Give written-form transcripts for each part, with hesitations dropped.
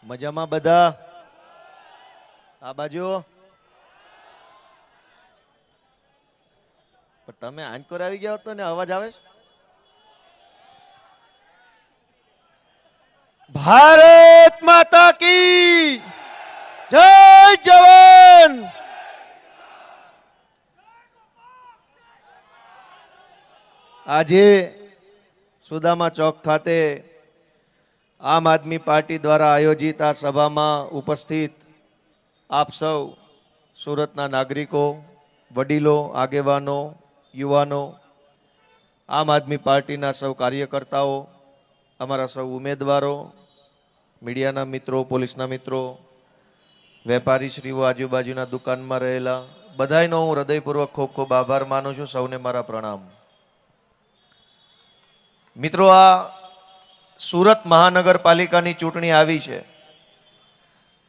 મજામાં બધા? આ બાજુ પણ તમે આંચકોર આવી ગયા તો ને અવાજ આવે છે? ભારત માતા કી જય જવાન. આજે સુદામા ચોક ખાતે આમ આદમી પાર્ટી દ્વારા આયોજિત આ સભામાં ઉપસ્થિત આપ સૌ સુરતના નાગરિકો, વડીલો, આગેવાનો, યુવાનો, આમ આદમી પાર્ટીના સૌ કાર્યકર્તાઓ, અમારા સૌ ઉમેદવારો, મીડિયાના મિત્રો, પોલીસના મિત્રો, વેપારીશ્રીઓ, આજુબાજુના દુકાનમાં રહેલા બધાયનો હું હૃદયપૂર્વક ખૂબ ખૂબ આભાર માનું છું. સૌને મારા પ્રણામ. મિત્રો, આ સુરત મહાનગરપાલિકાની ચૂંટણી આવી છે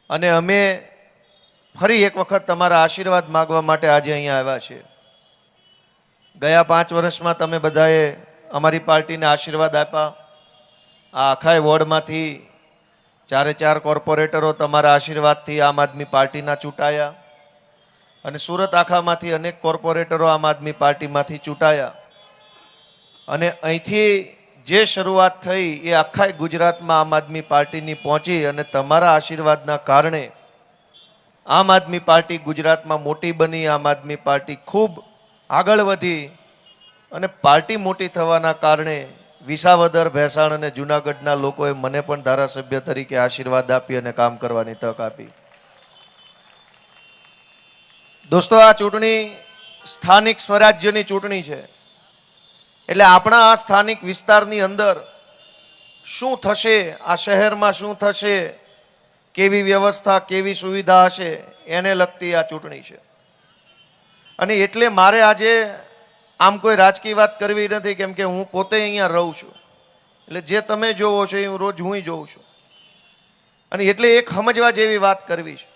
અને અમે ફરી એક વખત તમારા આશીર્વાદ માગવા માટે આજે અહીંયા આવ્યા છે. ગયા 5 વર્ષમાં તમે બધાએ અમારી પાર્ટીને આશીર્વાદ આપ્યા. આ આખા વોર્ડમાંથી 4 કોર્પોરેટરો તમારા આશીર્વાદથી આમ આદમી પાર્ટીના ચૂંટાયા અને સુરત આખામાંથી અનેક કોર્પોરેટરો આમ આદમી પાર્ટીમાંથી ચૂંટાયા અને અહીંથી જે શરૂઆત થઈ એ આખા ગુજરાતમાં આમ આદમી પાર્ટીની પહોંચી અને તમારા આશીર્વાદના કારણે આમ આદમી પાર્ટી ગુજરાતમાં મોટી બની. આમ આદમી પાર્ટી ખૂબ આગળ વધી અને પાર્ટી મોટી થવાના કારણે વિસાવદર, ભેસાણ અને જુનાગઢના લોકોએ મને પણ ધારાસભ્ય તરીકે આશીર્વાદ આપી અને કામ કરવાની તક આપી. દોસ્તો, આ ચૂંટણી સ્થાનિક સ્વરાજ્યની ચૂંટણી છે એટલે આપણા આ સ્થાનિક વિસ્તારની અંદર શું થશે, આ શહેરમાં શું થશે, કેવી વ્યવસ્થા, કેવી સુવિધા હશે, એને લગતી આ ચૂંટણી છે. અને એટલે મારે આજે આમ કોઈ રાજકીય વાત કરવી નથી, કેમ કે હું પોતે અહીંયા રહું છું એટલે જે તમે જોવો છો એ રોજ હું જોઉં છું. અને એટલે એક સમજવા જેવી વાત કરવી છે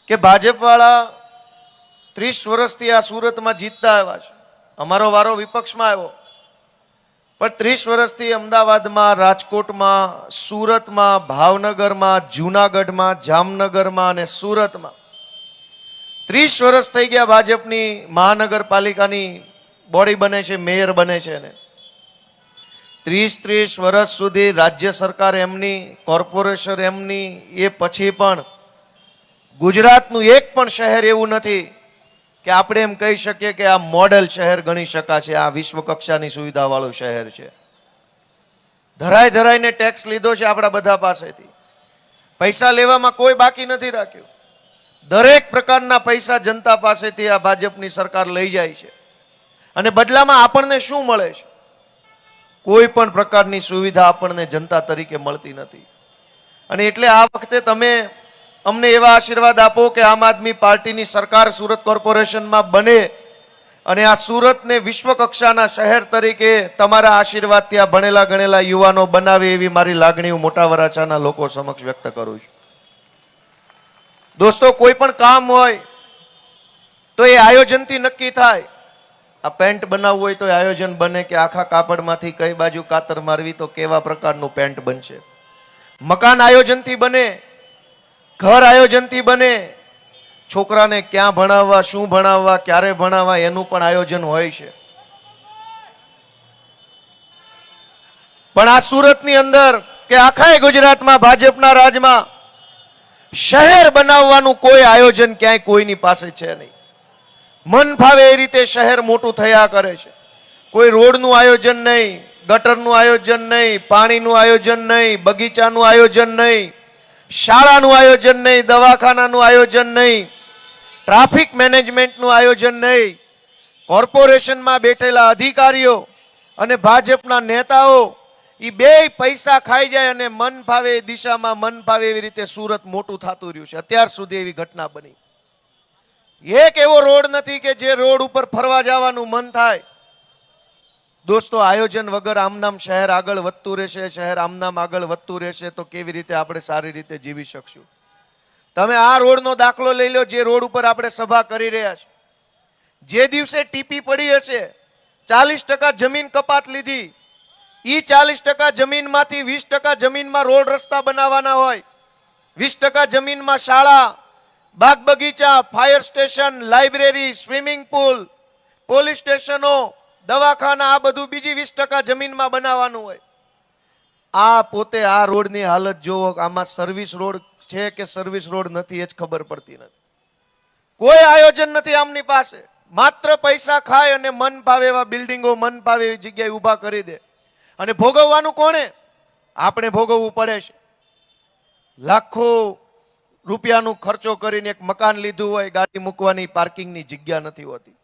કે ભાજપવાળા 30 વર્ષથી આ સુરતમાં જીતતા આવ્યા છે. અમારો વારો વિપક્ષમાં આવ્યો પણ 30 વર્ષથી અમદાવાદમાં, રાજકોટમાં, સુરતમાં, ભાવનગરમાં, જૂનાગઢમાં, જામનગરમાં અને સુરતમાં 30 વર્ષ થઈ ગયા ભાજપની મહાનગરપાલિકાની બોડી બને છે, મેયર બને છે ને 30 વર્ષ સુધી રાજ્ય સરકાર એમની, કોર્પોરેશન એમની. એ પછી પણ ગુજરાતનું એક પણ શહેર એવું નથી કે આપણે એમ કહી શકીએ કે આ મોડેલ શહેર ગણી શકાશે. આ વિશ્વ કક્ષાની સુવિધાવાળું શહેર છે. ધરાય ધરાઈને ટેક્સ લીધો છે આપણા બધા પાસેથી. પૈસા લેવામાં કોઈ બાકી નથી રાખ્યું. દરેક પ્રકારના પૈસા જનતા પાસેથી આ ભાજપની સરકાર લઈ જાય છે અને બદલામાં આપણને શું મળે છે? કોઈ પણ પ્રકારની સુવિધા આપણને જનતા તરીકે મળતી નથી. અને એટલે આ વખતે તમે અમને એવા આશીર્વાદ આપો કે આમ આદમી પાર્ટીની સરકાર સુરત કોર્પોરેશનમાં બને અને આ સુરતને વિશ્વ કક્ષાના શહેર તરીકે તમારા આશીર્વાદથી આ ભણેલા ગણેલા યુવાનો બનાવે એવી મારી લાગણી હું મોટા વરાછાના લોકો સમક્ષ વ્યક્ત કરું છું. દોસ્તો, કોઈ પણ કામ હોય તો એ આયોજનથી નક્કી થાય. આ પેન્ટ બનાવવું હોય તો આયોજન બને કે આખા કાપડમાંથી કઈ બાજુ કાતર મારવી તો કેવા પ્રકારનું પેન્ટ બનશે. મકાન આયોજનથી બને, ઘર આયોજનથી બને, છોકરાને ક્યાં ભણાવવા, શું ભણાવવા, ક્યારે ભણાવવા એનું પણ આયોજન હોય છે. પણ આ સુરતની અંદર કે આખા ગુજરાતમાં ભાજપના રાજમાં શહેર બનાવવાનું કોઈ આયોજન ક્યાંય કોઈની પાસે છે નહીં. મન ફાવે એ રીતે શહેર મોટું થયા કરે છે. કોઈ રોડનું આયોજન નહીં, ગટરનું આયોજન નહીં, પાણીનું આયોજન નહીં, બગીચાનું આયોજન નહીં, શાળાનું આયોજન નહીં, દવાખાનાનું આયોજન નહીં, ટ્રાફિક મેનેજમેન્ટનું આયોજન નહીં. કોર્પોરેશનમાં બેઠેલા અધિકારીઓ અને ભાજપના નેતાઓ એ બે પૈસા ખાઈ જાય અને મન ફાવે એ દિશામાં મન ફાવે એવી રીતે સુરત મોટું થતું રહ્યું છે. અત્યાર સુધી એવી ઘટના બની. એક એવો રોડ નથી કે જે રોડ ઉપર ફરવા જવાનું મન થાય. દોસ્તો, આયોજન વગર આમનામ શહેર આગળ વધતું રહેશે. શહેર આમનામ આગળ વધતું રહેશે તો કેવી રીતે આપણે સારી રીતે જીવી શકશું? તમે આ રોડનો દાખલો લઈ લો, જે રોડ ઉપર આપણે સભા કરી રહ્યા છે. જે દિવસે ટીપી પડી હશે, 40% જમીન કપાત લીધી, ઈ 40% જમીનમાંથી 20% જમીનમાં રોડ રસ્તા બનાવવાના હોય, 20% જમીનમાં શાળા, બાગ બગીચા, fire station, library, swimming pool, police સ્ટેશનો, દવાખાના, આ બધું બીજી 20% જમીનમાં બનાવવાનું હોય. આ પોતે આ રોડની હાલત જોવો, આમાં સર્વિસ રોડ છે કે સર્વિસ રોડ નથી એ જ ખબર પડતી નથી. કોઈ આયોજન નથી આમની પાસે. માત્ર પૈસા ખાય અને મન ભાવે એવા બિલ્ડિંગો, મન ભાવે એવી જગ્યાએ ઊભા કરી દે. અને ભોગવવાનું કોણે? આપણે ભોગવવું પડે છે. લાખો રૂપિયાનો ખર્ચો કરીને એક મકાન લીધું હોય, ગાડી મૂકવાની પાર્કિંગની જગ્યા નથી હોતી.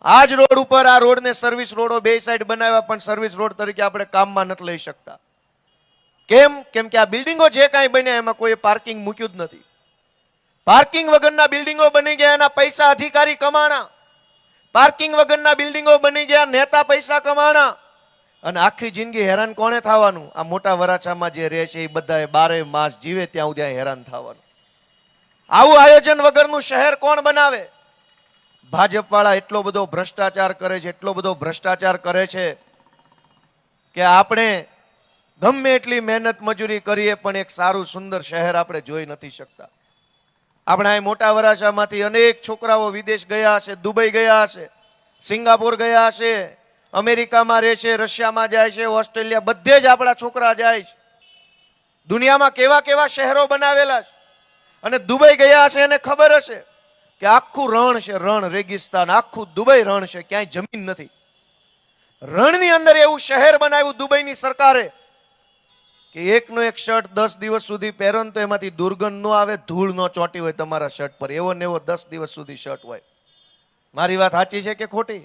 આ જ રોડ ઉપર આ રોડને સર્વિસ રોડો બે સાઈડ બનાવ્યા, પણ સર્વિસ રોડ તરીકે આપણે કામમાં નથી લઈ શકતા. કેમ? કેમ કે આ બિલ્ડિંગો જે કાંઈ બન્યા એમાં કોઈ પાર્કિંગ મૂક્યું જ નથી. પાર્કિંગ વગરના બિલ્ડિંગો બની ગયા, એના પૈસા અધિકારી કમાણા. પાર્કિંગ વગરના બિલ્ડિંગો બની ગયા, નેતા પૈસા કમાણા. અને આખી જિંદગી હેરાન કોણે થવાનું? આ મોટા વરાછામાં જે રહે છે એ બધા 12 માસ જીવે ત્યાં સુધી હેરાન થવાનું. આવું આયોજન વગરનું શહેર કોણ બનાવે? ભાજપ વાળા એટલો બધો ભ્રષ્ટાચાર કરે છે, એટલો બધો ભ્રષ્ટાચાર કરે છે કે આપણે ગમે એટલી મહેનત મજૂરી કરીએ પણ એક સારું સુંદર શહેર આપણે જોઈ નથી શકતા. આપણે અહીં મોટા વરાછામાંથી અનેક છોકરાઓ વિદેશ ગયા હશે, દુબઈ ગયા હશે, સિંગાપોર ગયા હશે, અમેરિકામાં રહે છે, રશિયામાં જાય છે, ઓસ્ટ્રેલિયા, બધે જ આપણા છોકરા જાય છે. દુનિયામાં કેવા કેવા શહેરો બનાવેલા છે. અને દુબઈ ગયા હશે એને ખબર હશે કે આખું રણ છે, રણ, રેગિસ્તાન, આખું દુબઈ રણ છે, ક્યાંય જમીન નથી. રણની અંદર એવું શહેર બનાવ્યું દુબઈની સરકારે કે એકનો એક શર્ટ 10 દિવસ સુધી પહેરો ને તો એમાંથી દુર્ગંધ ન આવે, ધૂળ ન ચોંટી હોય તમારા શર્ટ પર. એવો ને એવો 10 દિવસ સુધી શર્ટ હોય. મારી વાત સાચી છે કે ખોટી?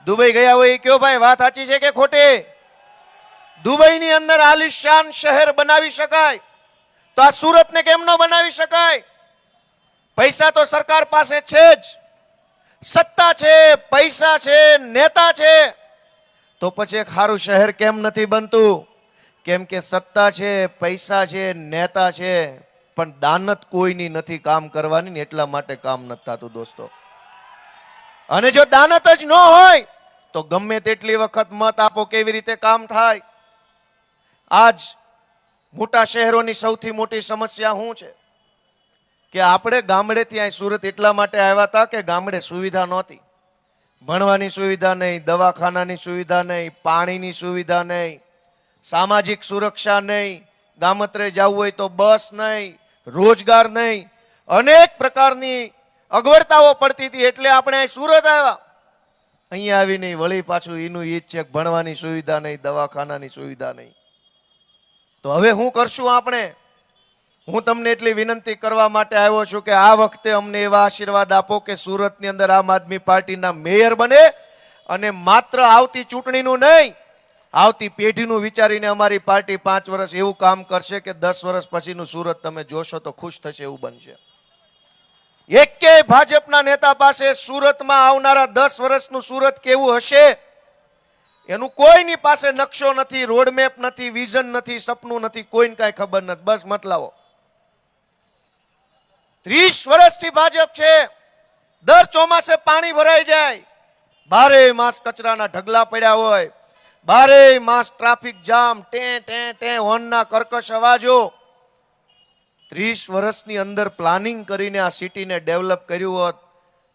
દુબઈ ગયા હોય એ કયો ભાઈ, વાત સાચી છે કે ખોટી? દુબઈની અંદર આલિશાન શહેર બનાવી શકાય તો આ સુરતને કેમ ન બનાવી શકાય? પૈસા તો સરકાર પાસે છે જ, સત્તા છે, પૈસા છે, નેતા છે, તો પછી એક સારું શહેર કેમ નથી બનતું? કેમ કે સત્તા છે, પૈસા છે, નેતા છે, પણ દાનત કોઈની નથી કામ કરવાની ને એટલા માટે કામ નથી થતું દોસ્તો. અને જો દાનત જ ન હોય તો ગમે તેટલી વખત મત આપો કેવી રીતે કામ થાય? આજ મોટા શહેરોની સૌથી મોટી સમસ્યા શું છે કે આપણે ગામડેથી અહીં સુરત એટલા માટે આવ્યા હતા કે ગામડે સુવિધા નહોતી. ભણવાની સુવિધા નહીં, દવાખાનાની સુવિધા નહીં, પાણીની સુવિધા નહીં, સામાજિક સુરક્ષા નહીં, ગામત્રે જવું હોય તો બસ નહીં, રોજગાર નહીં, અનેક પ્રકારની અગવડતાઓ પડતી હતી. એટલે આપણે અહીં સુરત આવ્યા. અહીંયા આવીને વળી પાછું એનું ઈ જ છે, ભણવાની સુવિધા નહીં, દવાખાનાની સુવિધા નહીં. તો હવે શું કરશું આપણે? હું તમને એટલી વિનંતી કરવા માટે આવ્યો છું કે આ વખતે અમને એવા આશીર્વાદ આપો કે સુરતની અંદર આમ આદમી પાર્ટીના મેયર બને. અને માત્ર આવતી ચૂંટણીનું નહીં, આવતી પેઢીનું વિચારીને અમારી પાર્ટી 5 વર્ષ એવું કામ કરશે કે 10 વર્ષ પછીનું સુરત તમે જોશો તો ખુશ થશે એવું બનશે. એકેય ભાજપના નેતા પાસે સુરતમાં આવનારા 10 વર્ષનું સુરત કેવું હશે એનું કોઈની પાસે નકશો નથી, રોડમેપ નથી, વિઝન નથી, સપનું નથી, કોઈને કાંઈ ખબર નથી. બસ મતલાવો 30 વર્ષથી ભાજપ છે. દર ચોમાસે પાણી ભરાઈ જાય, 12 માસ કચરાના ઢગલા પડ્યા હોય, 12 માસ ટ્રાફિક જામ, ટે ટે ટે હોર્નના કર્કશ અવાજો. 30 વર્ષની અંદર પ્લાનિંગ કરીને આ સિટીને ડેવલપ કર્યું હોત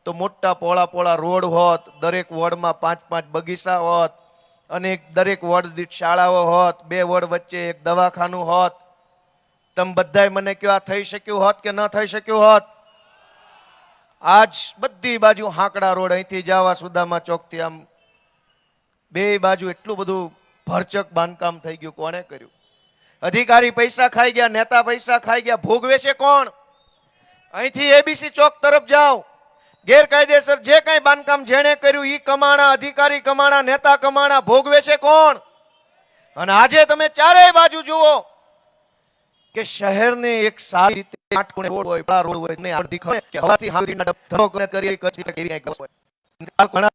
તો મોટા પોળા પોળા રોડ હોત, દરેક વોર્ડમાં 5-5 બગીચા હોત, અને દરેક વોર્ડ દીઠ શાળાઓ હોત, 2 વોર્ડ વચ્ચે એક દવાખાનું હોત. તમે બધાય મને કહો આ થઈ શક્યું હોત કે ન થઈ શક્યું હોત? આજ બધી બાજુ હાંકડા રોડ, અહીંથી જવા સુદામા ચોકથી આમ બે બાજુ એટલું બધું ભરચક બાંધકામ થઈ ગયું. કોણે કર્યું? અધિકારી પૈસા ખાઈ ગયા, નેતા પૈસા ખાઈ ગયા. ભોગવે છે કોણ? અહીંથી એબીસી ચોક તરફ જાઓ, ગેરકાયદેસર જે કાંઈ બાંધકામ જેણે કર્યું ઈ કમાણા, અધિકારી કમાણા, નેતા કમાણા. ભોગવે છે કોણ? અને આજે તમે ચારેય બાજુ જુઓ કે શહેરને એક સારી રીતે આટકોણે રોડ હોય, બડા રોડ હોય, ને અડધી ખબર કે હવાથી હાંડીના ડબ્બો કરે કરી કચી કેવી કાંઈ હોય. ઘણા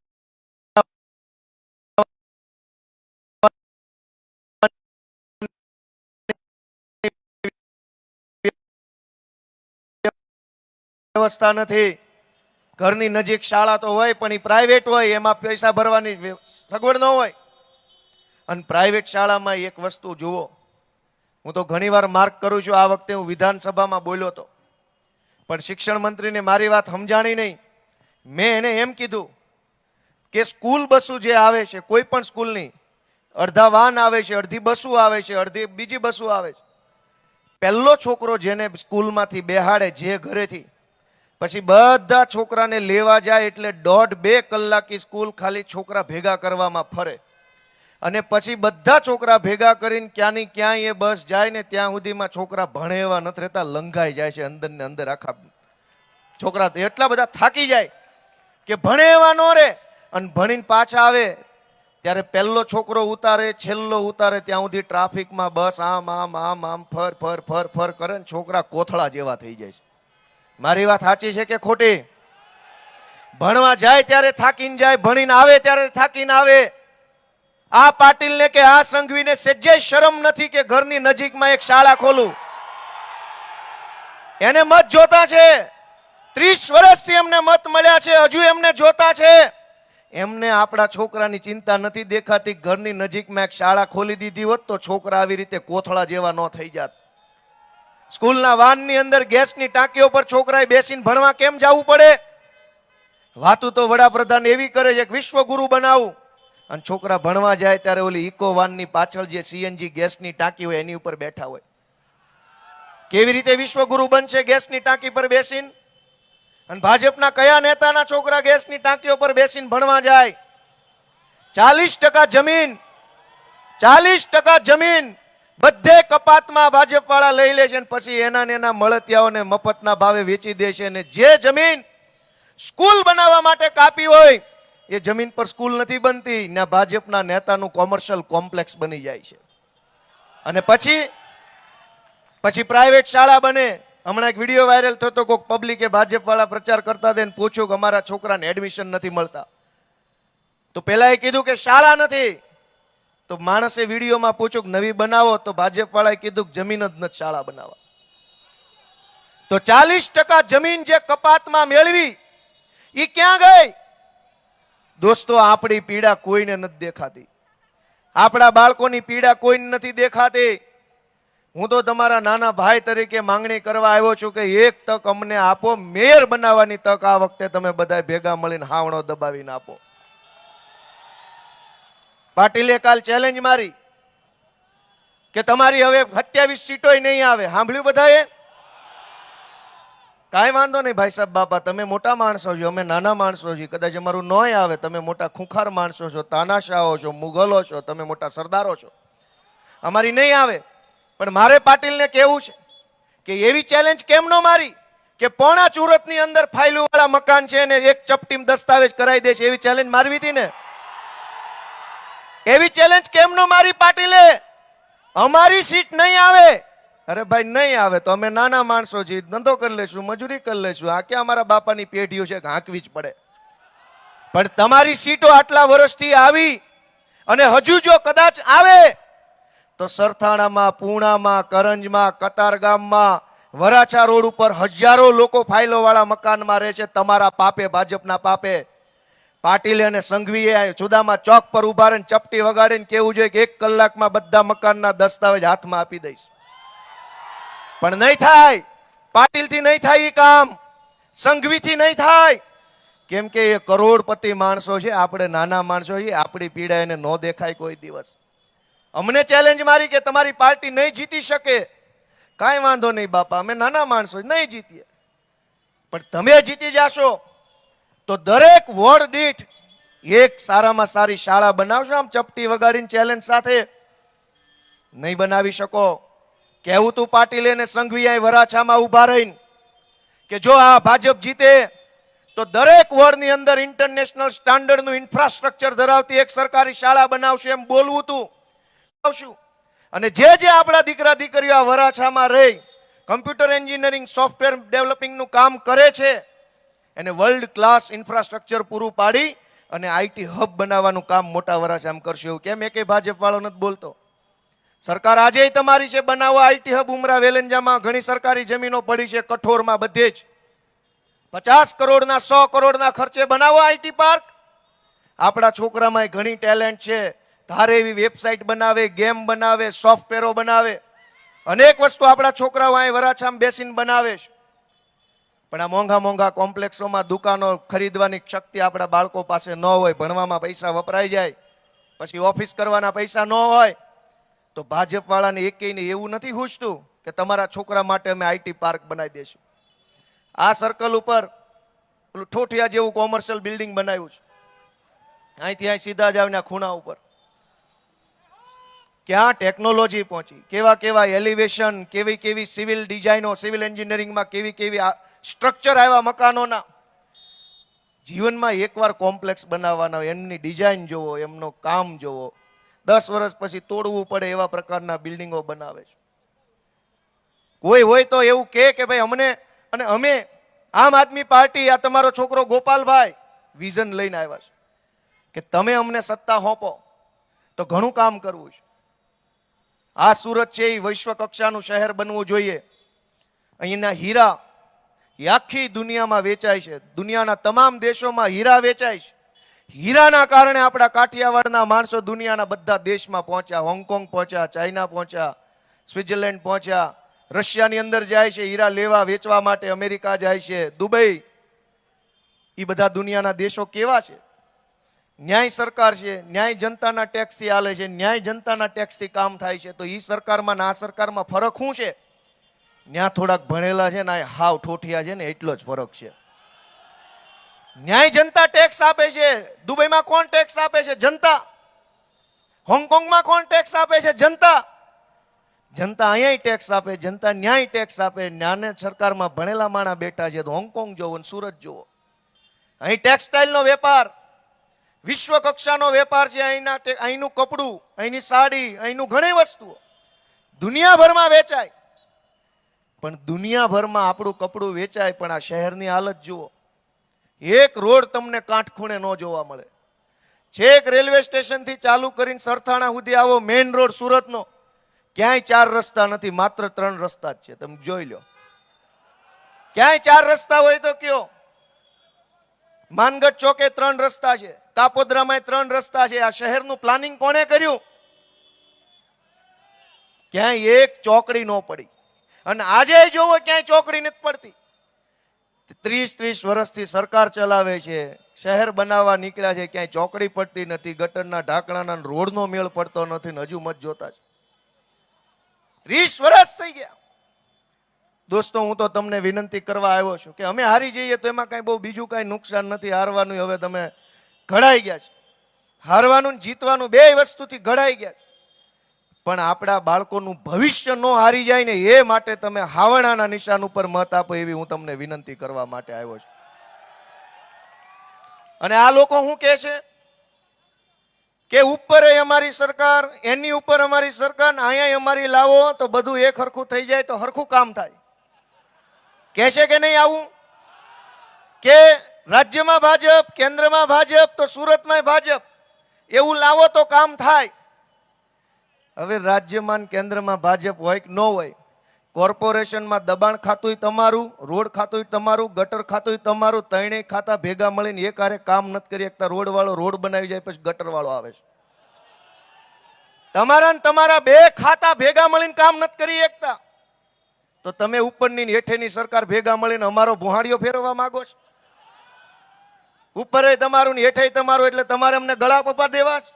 વ્યવસ્થા નથી. ઘરની નજીક શાળા તો હોય પણ એ પ્રાઇવેટ હોય, એમાં પૈસા ભરવાની સગવડ ન હોય. અને પ્રાઇવેટ શાળામાં એક વસ્તુ જુઓ, હું તો ઘણીવાર માર્ક કરું છું, આ વખતે હું વિધાનસભામાં બોલ્યો હતો, પણ શિક્ષણ મંત્રીને મારી વાત સમજાણી નહીં. મેં એને એમ કીધું કે સ્કૂલ બસો જે આવે છે, કોઈ પણ સ્કૂલની અડધા વાન આવે છે, અડધી બસો આવે છે, અડધી બીજી બસો આવે છે. પહેલો છોકરો જેને સ્કૂલમાંથી બેહાડે જે ઘરેથી, પછી બધા છોકરાને લેવા જાય એટલે 1.5-2 કલાકની સ્કૂલ ખાલી છોકરા ભેગા કરવામાં ફરે, અને પછી બધા છોકરા ભેગા કરીને ક્યાંની ક્યાંય એ બસ જાય ને ત્યાં સુધીમાં છોકરા ભણે એવા નથી રહેતા, લંઘાઈ જાય છે અંદર ને અંદર. આખા છોકરા એટલા બધા થાકી જાય કે ભણે એવા ન રહે, અને ભણીને પાછા આવે ત્યારે પહેલો છોકરો ઉતારે, છેલ્લો ઉતારે, ત્યાં સુધી ટ્રાફિકમાં બસ આમ આમ આમ આમ ફર ફર ફર ફર કરે ને છોકરા કોથળા જેવા થઈ જાય છે. મારી વાત સાચી છે કે ખોટી? ભણવા જાય ત્યારે થાકીને જાય, ભણીને આવે ત્યારે થાકીને આવે. આ પાટીલને કે આ સંઘવીને સજ્જે શરમ નથી કે ઘરની નજીકમાં એક શાળા ખોલું. એને મત જોતા છે, 30 વર્ષથી એમને મત મળ્યા છે, હજુ એમને જોતા છે. એમને આપણા છોકરાની ચિંતા નથી દેખાતી. ઘરની નજીકમાં એક શાળા ખોલી દીધી હોત તો છોકરા આવી રીતે કોથળા જેવા ન થઈ જાત. સ્કૂલના વાનની અંદર ગેસની ટાંકીઓ પર છોકરાએ બેસીને ભણવા કેમ જવું પડે? વાતું તો વડાપ્રધાન એવી કરે છે કે વિશ્વગુરુ બનાવું, અને છોકરા ભણવા જાય ત્યારે ઓલી ઇકો વાનની પાછળ જે સીએનજી ગેસની ટાંકી હોય એની ઉપર બેઠા હોય. કેવી રીતે વિશ્વગુરુ બનશે ગેસની ટાંકી પર બેસીને? અને ભાજપના કયા નેતાના છોકરા ગેસની ટાંકીઓ પર બેસીને ભણવા જાય? 40% જમીન, 40% જમીન બધે કપાતમાં ભાજપ વાળા લઈ લે છે, અને પછી એના મળતિયાઓને મફતના ભાવે વેચી દે છે. અને જે જમીન સ્કૂલ બનાવવા માટે કાપી હોય એ જમીન પર સ્કૂલ નથી બનતી, ને ભાજપના નેતાનું કોમર્શિયલ કોમ્પ્લેક્સ બની જાય છે. અને પછી પ્રાઇવેટ શાળા બને. હમણાં એક વિડીયો વાયરલ થતો, કોઈક પબ્લિકે ભાજપ વાળા પ્રચાર કરતા દે પૂછ્યું કે અમારા છોકરાને એડમિશન નથી મળતા, તો પેલા એ કીધું કે શાળા નથી. તો માણસે વિડીયોમાં પૂછ્યું કે નવી બનાવો, તો ભાજપ વાળાએ કીધું કે જમીન જ નથી શાળા બનાવવા. તો 40% જમીન જે કપાતમાં મેળવી એ ક્યાં ગઈ? દોસ્તો, આપણી પીડા કોઈને નથી દેખાતી, આપણા બાળકોની પીડા કોઈને નથી દેખાતી. હું તો તમારા નાના ભાઈ તરીકે માંગણી કરવા આવ્યો છું કે એક તક અમને આપો, મેયર બનાવવાની તક આ વખતે તમે બધા ભેગા મળીને હાવણો દબાવીને આપો. પાટીલે કાલ ચેલેન્જ મારી કે તમારી હવે 27 સીટો નહીં આવે. સાંભળ્યું બધાએ? કાંઈ વાંધો નહીં ભાઈ સાહેબ બાપા, તમે મોટા માણસો છો, અમે નાના માણસો છીએ, કદાચ અમારું નોય આવે. તમે મોટા ખૂંખાર માણસો છો, તાનાશાહો છો, મુગલો છો, તમે મોટા સરદારો છો, અમારી નહીં આવે. પણ મારે પાટીલને કહેવું છે કે એવી ચેલેન્જ કેમ ન મારી કે પોણા ચુરતની અંદર ફાઇલો વાળા મકાન છે ને એક ચપટીમ દસ્તાવેજ કરાવી દે છે? એવી ચેલેન્જ મારવી હતી ને? એવી ચેલેન્જ કેમ ન મારી પાટીલે? અમારી સીટ નહીં આવે. અરે ભાઈ, નહીં આવે તો અમે નાના માણસો છીએ, ધંધો કરી લેશું, મજૂરી કરી લેશું. આ ક્યાં અમારા બાપાની પેઢીઓ છે, હાંકવી જ પડે. પણ તમારી સીટો આટલા વર્ષથી આવી, અને હજુ જો કદાચ આવે તો સરથાણામાં, પૂણામાં, કરંજમાં, કતારગામમાં, વરાછા રોડ ઉપર હજારો લોકો ફાઇલો વાળા મકાનમાં રહે છે. તમારા પાપે, ભાજપના પાપે. પાટીલે અને સંઘવીએ સુદામા ચોક પર ઉભા રહીને ચપટી વગાડીને કેવું જોઈએ કે 1 કલાકમાં બધા મકાનના દસ્તાવેજ હાથમાં આપી દઈશ. પણ નહીં થાય. પાટીલથી નહીં થાય એ કામ, સંઘવીથી નહીં થાય. કેમ કે એ કરોડપતિ માણસો છે, આપણે નાના માણસો છીએ. આપણી પીડા એને ન દેખાય કોઈ દિવસ. અમને ચેલેન્જ મારી કે તમારી પાર્ટી નહીં જીતી શકે. કાંઈ વાંધો નહીં બાપા, અમે નાના માણસો નહીં જીતીએ, પણ તમે જીતી જાશો તો દરેક વોર્ડ દીઠ એક સારામાં સારી શાળા બનાવશો. આમ ચપટી વગાડીને ચેલેન્જ સાથે નહીં બનાવી શકો. કહેવું તું પાટીલે ને સંઘવી વરાછામાં ઉભા રહીને કે જો આ ભાજપ જીતે તો દરેક વોર્ડની અંદર ઇન્ટરનેશનલ સ્ટાન્ડર્ડનું ઇન્ફ્રાસ્ટ્રક્ચર ધરાવતી એક સરકારી શાળા બનાવશે, એમ બોલવું તું. અને જે આપણા દીકરા દીકરીઓ આ વરાછામાં રહી કમ્પ્યુટર એન્જિનિયરિંગ, સોફ્ટવેર ડેવલપિંગનું કામ કરે છે, એને વર્લ્ડ ક્લાસ ઇન્ફ્રાસ્ટ્રક્ચર પૂરું પાડી અને આઈટી હબ બનાવવાનું કામ મોટા વરાછામાં કરશે. એવું કેમ એકે ભાજપ વાળો નથી બોલતો? સરકાર આજે તમારી છે, બનાવો આઈટી હબ. ઉમરા વેલંજામાં ઘણી સરકારી જમીનો પડી છે, કઠોરમાં બધે જ 50 કરોડના 100 કરોડના ખર્ચે બનાવો આઈટી પાર્ક. આપણા છોકરામાં ઘણી ટેલેન્ટ છે, ધારે એવી વેબસાઇટ બનાવે, ગેમ બનાવે, સોફ્ટવેરો બનાવે, અનેક વસ્તુ આપણા છોકરાઓ અહીં વરાછામાં બેસીને બનાવે છે. પણ આ મોંઘા મોંઘા કોમ્પ્લેક્સોમાં દુકાનો ખરીદવાની શક્તિ આપણા બાળકો પાસે ન હોય, ભણવામાં પૈસા વપરાઈ જાય, પછી ઓફિસ કરવાના પૈસા ન હોય, તો ભાજપ વાળાને એકેયને એવું નથી પૂછતું કે તમારા છોકરા માટે અમે આઈટી પાર્ક બનાવી દઈશું. આ સર્કલ ઉપર પેલું ઠોઠિયા જેવું કોમર્શિયલ બિલ્ડિંગ બનાવ્યું છે. અહીંથી અહીં સીધા જ આવીને ખૂણા ઉપર ક્યાં ટેકનોલોજી પહોંચી, કેવા કેવા એલિવેશન, કેવી કેવી સિવિલ ડિઝાઇનો, સિવિલ એન્જિનિયરિંગમાં કેવી કેવી સ્ટ્રક્ચર આવ્યા મકાનોના. જીવનમાં એકવાર કોમ્પ્લેક્સ બનાવવાના, એમની ડિઝાઇન જોવો, એમનો કામ જોવો, 10 વર્ષ પછી તોડવું પડે એવા પ્રકારના બિલ્ડિંગો બનાવે છે. કોઈ હોય તો એવું કે ભાઈ અમને, અને અમે આમ આદમી પાર્ટી, આ તમારો છોકરો ગોપાલભાઈ વિઝન લઈને આવ્યા છે કે તમે અમને સત્તા સોંપો તો ઘણું કામ કરવું છે. આ સુરત છે એ વિશ્વ કક્ષાનું શહેર બનવું જોઈએ. અહીંના હીરા એ આખી દુનિયામાં વેચાય છે, દુનિયાના તમામ દેશોમાં હીરા વેચાય છે. હીરાના કારણે આપણા કાઠિયાવાડના માણસો દુનિયાના બધા દેશમાં પહોંચ્યા, હોંગકોંગ પહોંચ્યા, ચાઇના પહોંચ્યા, સ્વિટ્ઝરલેન્ડ પહોંચ્યા, રશિયાની અંદર જાય છે હીરા લેવા વેચવા માટે, અમેરિકા જાય છે, દુબઈ. એ બધા દુનિયાના દેશો કેવા છે? ન્યાય સરકાર છે, ન્યાય જનતાના ટેક્સથી હાલે છે, ન્યાય જનતાના ટેક્સથી કામ થાય છે. તો એ સરકારમાં ને આ સરકારમાં ફરક શું છે? ન્યા થોડાક ભણેલા છે ને હાવ ઠોઠિયા છે ને એટલો જ ફરક છે. ન્યાય જનતા ટેક્સ આપે છે. દુબઈમાં કોણ ટેક્સ આપે છે? જનતા. હોંગકોંગમાં કોણ ટેક્સ આપે છે? જનતા. જનતા અહીંયા ટેક્સ આપે, જનતા ન્યાય ટેક્સ આપે. ન્યાને સરકારમાં ભણેલા માણા બેઠા છે. તો હોંગકોંગ જોવો ને સુરત જોવો. અહીં ટેક્સટાઇલનો વેપાર વિશ્વ કક્ષાનો વેપાર છે. અહીંનું કપડું, અહીંની સાડી, અહીંનું ઘણી વસ્તુઓ દુનિયાભરમાં વેચાય. પણ દુનિયાભરમાં આપણું કપડું વેચાય, પણ આ શહેરની હાલત જુઓ. એક રોડ તમને કાંઠખૂણે ન જોવા મળે. છેક રેલવે સ્ટેશનથી ચાલુ કરીને સરથાણા સુધી આવો મેઇન રોડ સુરતનો, ક્યાંય 4 રસ્તા નથી, માત્ર 3 રસ્તા જ છે. તમે જોઈ લો. ક્યાંય 4 રસ્તા હોય તો કયો? માનગઢ ચોકે 3 રસ્તા છે, કાપોદ્રામાં 3 રસ્તા છે. આ શહેરનું પ્લાનિંગ કોણે કર્યું? ક્યાંય એક ચોકડી ન પડી. અને આજે જોવો ક્યાંય ચોકડી નથી પડતી. 30 વર્ષથી સરકાર ચલાવે છે, શહેર બનાવવા નીકળ્યા છે, ક્યાંય ચોકડી પડતી નથી, ગટરના ઢાંકણાના રોડનો મેળ પડતો નથી, હજુ મત જોતા છે. 30 વર્ષ થઈ ગયા. દોસ્તો, હું તો તમને વિનંતી કરવા આવ્યો છું કે અમે હારી જઈએ તો એમાં કાંઈ બહુ બીજું કાંઈ નુકસાન નથી. હારવાનું હવે તમે ઘડાઈ ગયા છે. હારવાનું જીતવાનું બે વસ્તુથી ઘડાઈ ગયા છે. પણ આપણા બાળકોનું ભવિષ્ય ન હારી જાય ને એ માટે તમે હાવણાના નિશાન ઉપર મત આપો, એવી હું તમને વિનંતી કરવા માટે આવ્યો છું. અને આ લોકો શું કહે છે કે ઉપર અમારી સરકાર, એની ઉપર અમારી સરકાર, અહીંયા અમારી લાવો તો બધું એક હરખું થઈ જાય, તો હરખું કામ થાય. કહે છે કે નહીં આવું? કે રાજ્યમાં ભાજપ, કેન્દ્રમાં ભાજપ, તો સુરતમાં ભાજપ, એવું લાવો તો કામ થાય. હવે રાજ્યમાં કેન્દ્રમાં ભાજપ હોય કે ન હોય, કોર્પોરેશનમાં દબાણ ખાતું તમારું, રોડ ખાતું તમારું, ગટર ખાતું તમારું, ત્રણેય ખાતા ભેગા મળીને એક હારે કામ નથી કરી શકતા. રોડ વાળો રોડ બનાવી જાય, પછી ગટર વાળો આવે છે. તમારા ને તમારા બે ખાતા ભેગા મળીને કામ નથી કરી શકતા, તો તમે ઉપરની હેઠેની સરકાર ભેગા મળીને અમારો ભોહાડીઓ ફેરવવા માંગો છો. ઉપર તમારું ને હેઠે તમારું, એટલે તમારે અમને ગળા પપ્પા દેવા છે.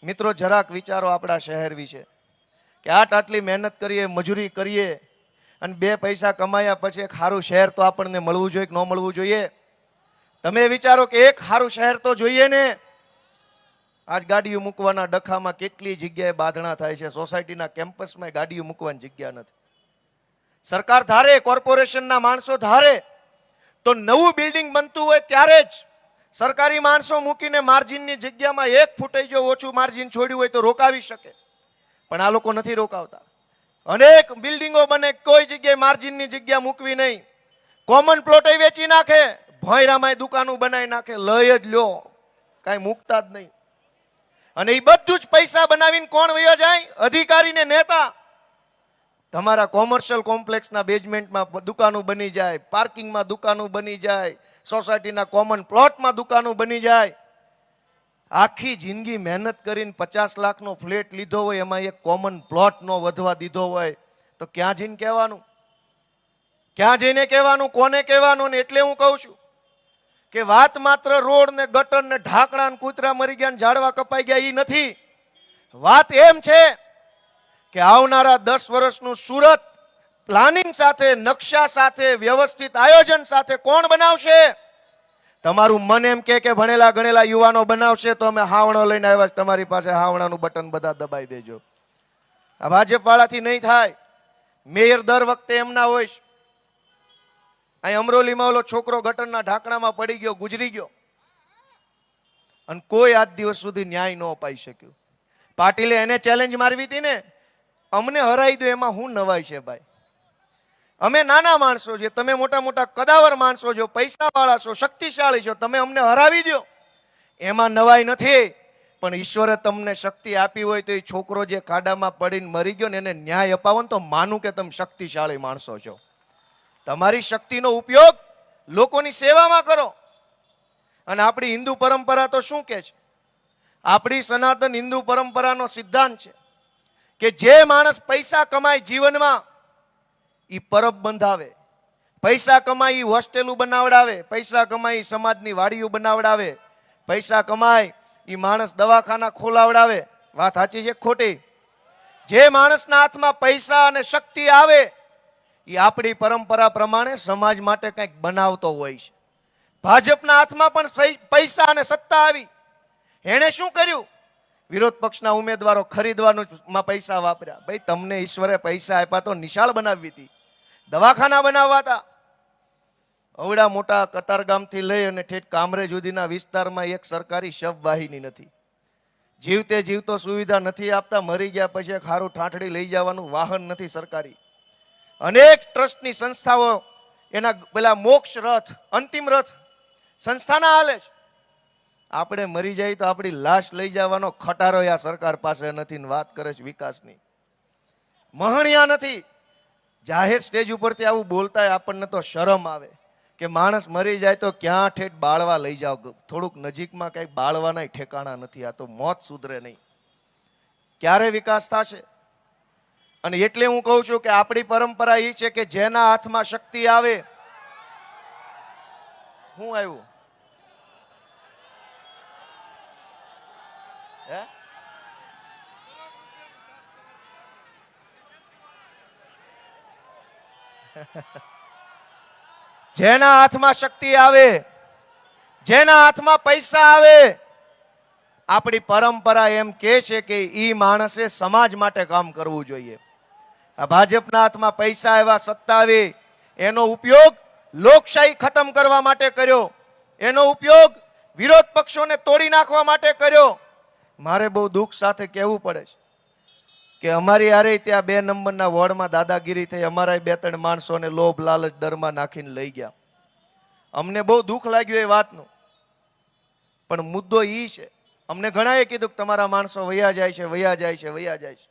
મિત્રો, જરાક વિચારો આપણા શહેર વિશે કે આટલી મહેનત કરીએ, મજૂરી કરીએ, અને 2 પૈસા કમાયા પછી એક સારું શહેર તો આપણને મળવું જોઈએ કે ન મળવું જોઈએ? તમે વિચારો કે એક સારું શહેર તો જોઈએ ને. આજ ગાડીઓ મૂકવાના ડખામાં કેટલી જગ્યાએ બાંધણા થાય છે. સોસાયટીના કેમ્પસમાં ગાડીઓ મૂકવાની જગ્યા નથી. સરકાર ધારે, કોર્પોરેશનના માણસો ધારે તો નવું બિલ્ડિંગ બનતું હોય ત્યારે જ સરકારી માણસો મૂકીને માર્જિનની જગ્યામાં 1 ફૂટ જો ઓછું માર્જિન છોડ્યું હોય તો રોકાવી શકે. પણ આ લોકો નથી રોકાવતા. અનેક બિલ્ડિંગો બને, કોઈ જગ્યાએ માર્જિનની જગ્યા મૂકવી નહીં. કોમન પ્લોટ વેચી નાખે, ભોયરામાં દુકાનો બનાવી નાખે, લઈ જ લ્યો, કાંઈ મૂકતા જ નહીં. અને એ બધું જ પૈસા બનાવીને કોણ વયો જાય? અધિકારી ને નેતા. તમારા કોમર્શિયલ કોમ્પ્લેક્સના બેઝમેન્ટમાં દુકાનો બની જાય, પાર્કિંગમાં દુકાનો બની જાય, સોસાયટીના કોમન પ્લોટમાં દુકાનો બની જાય. આખી જિંદગી મહેનત કરીને 50 લાખનો ફ્લેટ લીધો હોય, એમાં એક કોમન પ્લોટ નો વધવા દીધો હોય, તો ક્યાં જઈને કહેવાનું? ક્યાં જઈને કહેવાનું? કોને કહેવાનું? ને એટલે હું કહું છું કે વાત માત્ર રોડ ને ગટર ને ઢાંકણા ને કૂતરા મરી ગયા ને ઝાડવા કપાઈ ગયા એ નથી. વાત એમ છે કે આવનારા 10 વર્ષનું સુરત પ્લાનિંગ સાથે, નકશા સાથે, વ્યવસ્થિત આયોજન સાથે કોણ બનાવશે? તમારું મન એમ કે ભણેલા ગણેલા યુવાનો બનાવશે, તો અમે હાવણો લઈને આવ્યા છે તમારી પાસે. હાવણાનું બટન બધા દબાઈ દેજો. આ ભાજપ વાળાથી નહીં થાય. મેયર દર વખતે એમના હોય. અહીં અમરોલીમાં ઓલો છોકરો ગટરના ઢાંકણામાં પડી ગયો, ગુજરી ગયો, અને કોઈ આજ દિવસ સુધી ન્યાય ન અપાઈ શક્યું. પાટીલે એને ચેલેન્જ મારવી હતી ને, અમને હરાઈ દો, એમાં હું નવાઈ છે ભાઈ? અમે નાના માણસો છીએ, તમે મોટા મોટા કદાવર માણસો છો, પૈસા વાળા છો, શક્તિશાળી છો, તમે અમને હરાવી દો, એમાં નવાઈ નથી. પણ ઈશ્વરે તમને શક્તિ આપી હોય તો એ છોકરો જે ખાડામાં પડીને મરી ગયો ને એને ન્યાય અપાવો ને તો માનું કે તમે શક્તિશાળી માણસો છો. તમારી શક્તિનો ઉપયોગ લોકોની સેવામાં કરો. અને આપણી હિન્દુ પરંપરા તો શું કહે છે? આપણી સનાતન હિન્દુ પરંપરાનો સિદ્ધાંત છે કે જે માણસ પૈસા કમાય જીવનમાં, એ પરબ બંધાવે, પૈસા કમાય એ હોસ્ટેલો બનાવડાવે, પૈસા કમાય એ સમાજની વાડીઓ બનાવડાવે, પૈસા કમાય એ માણસ દવાખાના ખોલાવડાવે. વાત સાચી છે ખોટી? જે માણસના હાથમાં પૈસા અને શક્તિ આવે એ આપણી પરંપરા પ્રમાણે સમાજ માટે કંઈક બનાવતો હોય છે. ભાજપના હાથમાં પણ પૈસા અને સત્તા આવી. એણે શું કર્યું? વિરોધ પક્ષના ઉમેદવારો ખરીદવાનું પૈસા વાપર્યા. ભાઈ, તમને ઈશ્વરે પૈસા આપ્યા તો નિશાળ બનાવવી હતી, દવાખાના બનાવવા હતા. અવડા મોટા કતારગામથી લઈ અને ઠેઠ કામરેજ સુધીના વિસ્તારમાં એક સરકારી શબવાહિની નથી. જીવતે જીવતો સુવિધા નથી આપતા. મરી ગયા પછી એક હારું ઠાઠડી લઈ જવાનું વાહન નથી સરકારી. અનેક ટ્રસ્ટની સંસ્થાઓ એના પેલા મોક્ષ રથ, અંતિમ રથ સંસ્થાના હાલે છે. આપણે મરી જાય તો આપણી લાશ લઈ જવાનો ખટારો આ સરકાર પાસે નથી ને વાત કરે છે વિકાસની. મહણિયા નથી. જાહેર સ્ટેજ ઉપરથી આવું બોલતા આપણને તો શરમ આવે કે માણસ મરી જાય તો ક્યાં ઠેઠ બાળવા લઈ જાઓ. થોડુંક નજીકમાં કંઈક બાળવાના ઠેકાણા નથી. આ તો મોત સુધરે નહીં. ક્યારે વિકાસ થશે? અને એટલે હું કહું છું કે આપણી પરંપરા એ છે કે જેના હાથમાં શક્તિ આવે. હું આવ્યું? જેના હાથમાં શક્તિ આવે, જેના હાથમાં પૈસા આવે, આપણી પરંપરા એમ કહે છે કે ઈ માણસે સમાજ માટે કામ કરવું જોઈએ. આ ભાજપના હાથમાં પૈસા આવ્યા, સત્તા આવી, એનો ઉપયોગ લોકશાહી ખતમ કરવા માટે કર્યો, એનો ઉપયોગ વિરોધ પક્ષોને તોડી નાખવા માટે કર્યો. મારે બહુ દુઃખ સાથે કહેવું પડે છે કે અમારી હારે ત્યાં 2 નંબરના વોર્ડમાં દાદાગીરી થઈ. અમારા 2-3 માણસોને લોભ લાલચ ડરમાં નાખીને લઈ ગયા. અમને બહુ દુઃખ લાગ્યું એ વાતનું. પણ મુદ્દો એ છે, અમને ઘણાએ કીધું કે તમારા માણસો વયા જાય છે, વયા જાય છે, વયા જાય છે.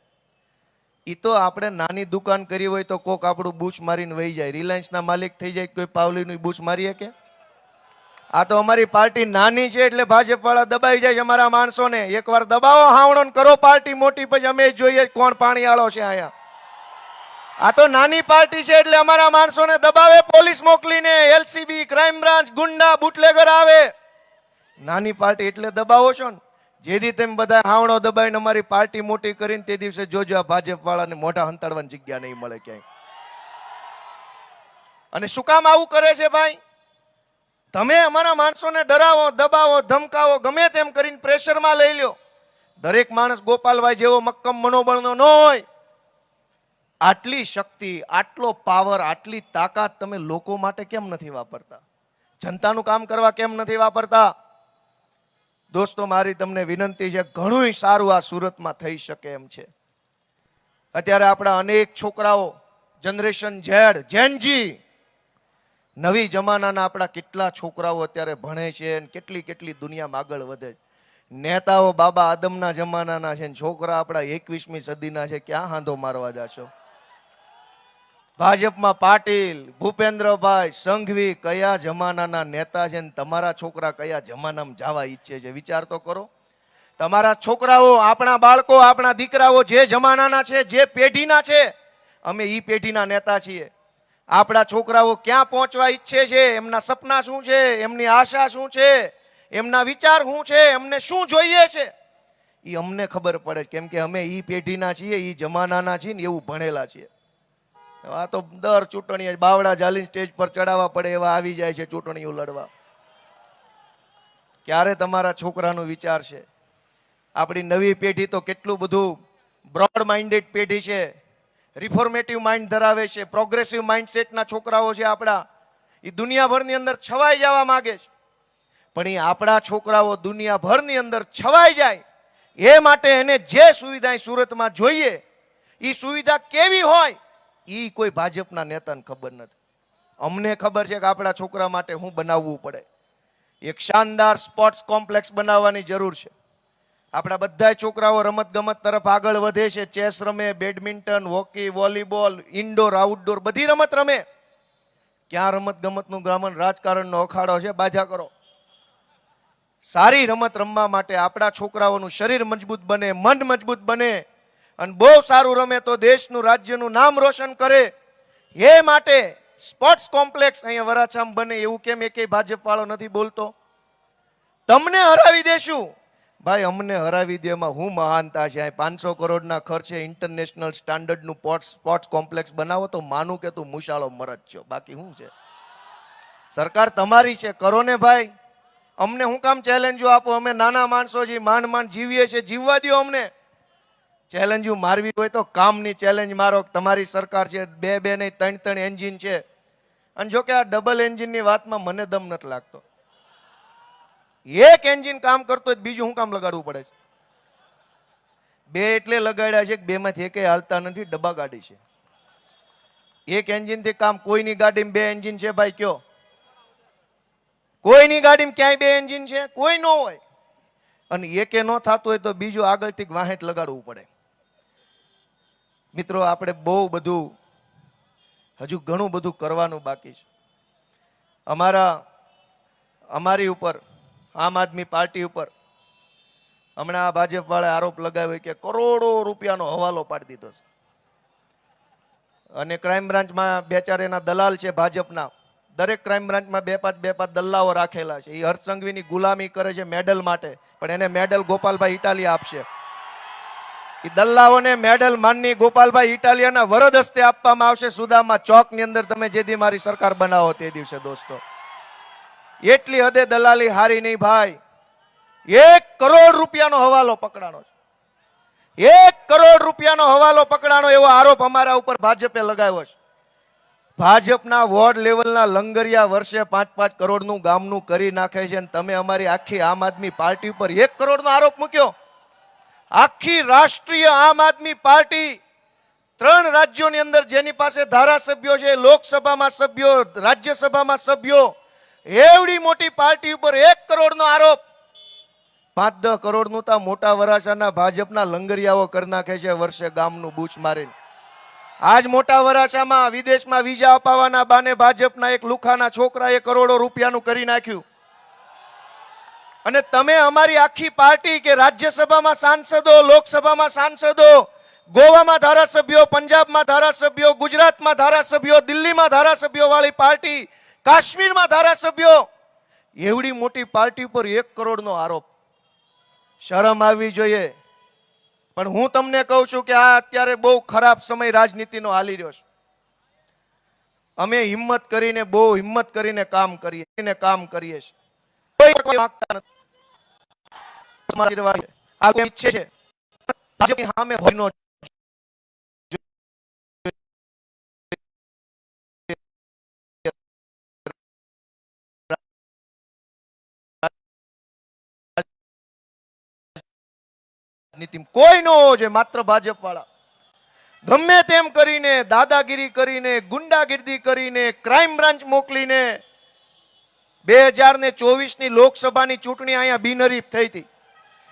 એ તો આપણે નાની દુકાન કરી હોય તો કોક આપણું બૂચ મારીને વહી જાય. રિલાયન્સના માલિક થઈ જાય કોઈ પાવલીનું બૂચ મારીએ કે? આ તો અમારી પાર્ટી નાની છે એટલે ભાજપ વાળા દબાઈ જાય છે અમારા માણસોને. એકવાર દબાવો હાવણો કરો પાર્ટી મોટી, પછી અમે જોઈએ કોણ પાણીવાળો છે અહીંયા. આ તો નાની પાર્ટી છે એટલે અમારા માણસોને દબાવે, પોલીસ મોકલીને, એલસીબી, ક્રાઇમ બ્રાન્ચ, ગુંડા, બુટલેગર આવે. નાની પાર્ટી એટલે દબાવો છો ને. જેથી તેમ બધા હાવણો દબાઈને અમારી પાર્ટી મોટી કરીને તે દિવસે જોજો આ ભાજપ વાળાને મોઢા હંતાડવાની જગ્યા નહીં મળે ક્યાંય. અને શું કામ આવું કરે છે ભાઈ? તમે અમારા માણસોને ડરાવો, દબાવો, ધમકાવો, ગમે તેમ કરીને પ્રેશરમાં લઈ લ્યો. દરેક માણસ ગોપાલભાઈ જેવો મક્કમ મનોબળનો ન હોય. આટલી શક્તિ, આટલો પાવર, આટલી તાકાત તમે લોકો માટે કેમ નથી વાપરતા? જનતાનું કામ કરવા કેમ નથી વાપરતા? દોસ્તો, મારી તમને વિનંતી છે, ઘણું સારું આ સુરતમાં થઈ શકે એમ છે. અત્યારે આપણા અનેક છોકરાઓ, જનરેશન ઝેડ, જેનજી, નવી જમાનાના આપણા કેટલા છોકરાઓ અત્યારે ભણે છે અને કેટલી કેટલી દુનિયામાં આગળ વધે છે. નેતાઓ બાબા આદમના જમાનાના છે, છોકરા આપણા 21મી સદીના છે. ક્યાં હાંધો મારવા જાશો? ભાજપમાં પાટીલ, ભૂપેન્દ્રભાઈ, સંઘવી કયા જમાનાના નેતા છે ને તમારા છોકરા કયા જમાનામાં જવા ઈચ્છે છે? વિચાર તો કરો. તમારા છોકરાઓ, આપણા બાળકો, આપણા દીકરાઓ જે જમાનાના છે, જે પેઢીના છે, અમે ઈ પેઢીના નેતા છીએ. આપણા છોકરાઓ ક્યાં પહોંચવા ઈચ્છે છે, એમના સપના શું છે, એમની આશા શું છે, એમના વિચાર શું છે, એમને શું જોઈએ છે, એ અમને ખબર પડે, કેમ કે અમે ઈ પેઢીના છીએ, ઈ જમાનાના છીએ ને એવું ભણેલા છીએ. આ તો દર ચૂંટણી બાવડા જાલી સ્ટેજ પર ચડાવવા પડે એવા આવી જાય છે ચૂંટણીઓ લડવા. ક્યારે તમારા છોકરાનો વિચાર છે? આપણી નવી પેઢી તો કેટલું બધું બ્રોડ માઇન્ડેડ પેઢી છે, રિફોર્મેટિવ માઇન્ડ ધરાવે છે, પ્રોગ્રેસિવ માઇન્ડસેટના છોકરાઓ છે આપણા. એ દુનિયાભરની અંદર છવાઈ જવા માંગે છે, પણ એ આપણા છોકરાઓ દુનિયાભરની અંદર છવાઈ જાય એ માટે એને જે સુવિધા સુરતમાં જોઈએ, એ સુવિધા કેવી હોય એ કોઈ ભાજપના નેતાને ખબર નથી. અમને ખબર છે કે આપણા છોકરા માટે શું બનાવવું પડે. એક શાનદાર સ્પોર્ટ્સ કોમ્પ્લેક્સ બનાવવાની જરૂર છે. આપણા બધા છોકરાઓ રમત ગમત તરફ આગળ વધે છે, ચેસ રમે, badminton, hockey, volleyball, indoor outdoor બધી રમત રમે. ક્યાં રમત ગમતનું ગ્રામન રાજકારણનો અખાડો છે? બાજા કરો. સારી રમત રમવા માટે આપણા છોકરાઓનું શરીર મજબૂત બને, મન મજબૂત બને અને બહુ સારું રમે તો દેશનું, રાજ્યનું નામ રોશન કરે, એ માટે સ્પોર્ટ્સ કોમ્પ્લેક્સ અહીંયા વરાછામાં બને. એવું કેમ એકેય ભાજપ વાળો નથી બોલતો? તમને હરાવી દેશું. ભાઈ અમને હરાવી દેમાં હું મહાનતા છે? 500 કરોડના ખર્ચે ઇન્ટરનેશનલ સ્ટાન્ડર્ડનું સ્પોર્ટ્સ કોમ્પ્લેક્સ બનાવો તો માનું કે તું મુશાળો મરદ છો. બાકી શું છે? સરકાર તમારી છે, કરો ને ભાઈ. અમને હું કામ ચેલેન્જો આપો? અમે નાના માણસો છીએ, માંડ માંડ જીવીએ છીએ, જીવવા દો અમને. ચેલેન્જો મારવી હોય તો કામની ચેલેન્જ મારો. તમારી સરકાર છે, 2 નહીં 3 એન્જિન છે. અને જો કે આ ડબલ એન્જિનની વાતમાં મને દમ નથી લાગતો. એક એન્જિન કામ કરતો હોય બીજું શું કામ લગાડવું પડે છે? 2 એટલે લગાડ્યા છે કે 2 માંથી એકેય હાલતા નથી, ડબ્બા ગાડી છે. એક એન્જિનથી કામ. કોઈની ગાડીમાં 2 એન્જિન છે ભાઈ? કયો કોઈની ગાડીમાં ક્યાંય 2 એન્જિન છે? કોઈ ન હોય. અને એકે ન થતું હોય તો બીજું આગળથી વાહેટ લગાડવું પડે. મિત્રો, આપણે બહુ બધું, હજુ ઘણું બધું કરવાનું બાકી છે. અમારી ઉપર, આમ આદમી પાર્ટી ઉપર હમણાં આ ભાજપ વાળા આરોપ લગાવ્યો કે કરોડો રૂપિયાનો હવાલો પાડી દીધો છે. અને ક્રાઇમ બ્રાન્ચમાં 2-4 એના દલાલ છે ભાજપના. દરેક ક્રાઇમ બ્રાન્ચમાં 2-5 દલ્લાઓ રાખેલા છે. એ હર્ષસંઘવીની ગુલામી કરે છે મેડલ માટે, પણ એને મેડલ ગોપાલભાઈ ઇટાલિયા આપશે. એ દલ્લાઓને મેડલ માનની ગોપાલભાઈ ઇટાલિયાના વરદ હસ્તે આપવામાં આવશે સુદામા ચોકની અંદર. તમે જે દી મારી સરકાર બનાવો તે દિવસે દોસ્તો. એટલી હદે દલાલી હારી નહીં ભાઈ. 1 કરોડ રૂપિયાનો હવાલો પકડાણો છે. 1 કરોડ રૂપિયાનો હવાલો પકડાણો એવો આરોપ અમારા ઉપર ભાજપે લગાવ્યો છે. ભાજપના વોર્ડ લેવલના લંગરિયા વર્ષે 5-5 કરોડનું ગામનું કરી નાખે છે, અને તમે અમારી આખી આમ આદમી પાર્ટી ઉપર 1 કરોડનો આરોપ મૂક્યો. આખી રાષ્ટ્રીય આમ આદમી પાર્ટી 3 રાજ્યોની અંદર જેની પાસે ધારાસભ્યો છે, લોકસભામાં સભ્યો, રાજ્યસભામાં સભ્યો, એવડી મોટી પાર્ટી ઉપર 1 કરોડનો આરોપ. 5-10 કરોડનું તો મોટા વરાછાના ભાજપના લંગરિયાઓ કરી નાખે છે વર્ષે ગામનું બૂચ મારીને. આજ મોટા વરાછામાં વિદેશમાં વિઝા અપાવવાના બાને ભાજપના એક લુખાના છોકરાએ કરોડો રૂપિયાનું કરી નાખ્યું. અને તમે અમારી આખી પાર્ટી કે રાજ્યસભામાં સાંસદો, લોકસભામાં સાંસદો, ગોવામાં ધારાસભ્યો, પંજાબમાં ધારાસભ્યો, ગુજરાતમાં ધારાસભ્યો, દિલ્હીમાં ધારાસભ્યો વાળી પાર્ટી, કાશ્મીરમાં ધારાસભ્યો, એવડી મોટી પાર્ટી પર 1 કરોડનો આરોપ. શરમ આવવી જોઈએ. પણ હું તમને કહું છું કે આ અત્યારે બહુ ખરાબ સમય રાજનીતિનો હાલી રહ્યો છે. અમે હિંમત કરીને કામ કરીએ છીએ. કોઈ માંગતા નથી. આ કોઈ ઈચ્છે છે ભાજપની સામે હોયનો નીતિ કોઈ ન હોવો જોઈએ. માત્ર ભાજપ વાળા ગમે તેમ કરીને, દાદાગીરી કરીને, ગુંડાગીરી કરીને, ક્રાઇમ બ્રાન્ચ મોકલીને 2024ની લોકસભાની ચૂંટણી અહીંયા બિનહરીફ થઈ હતી.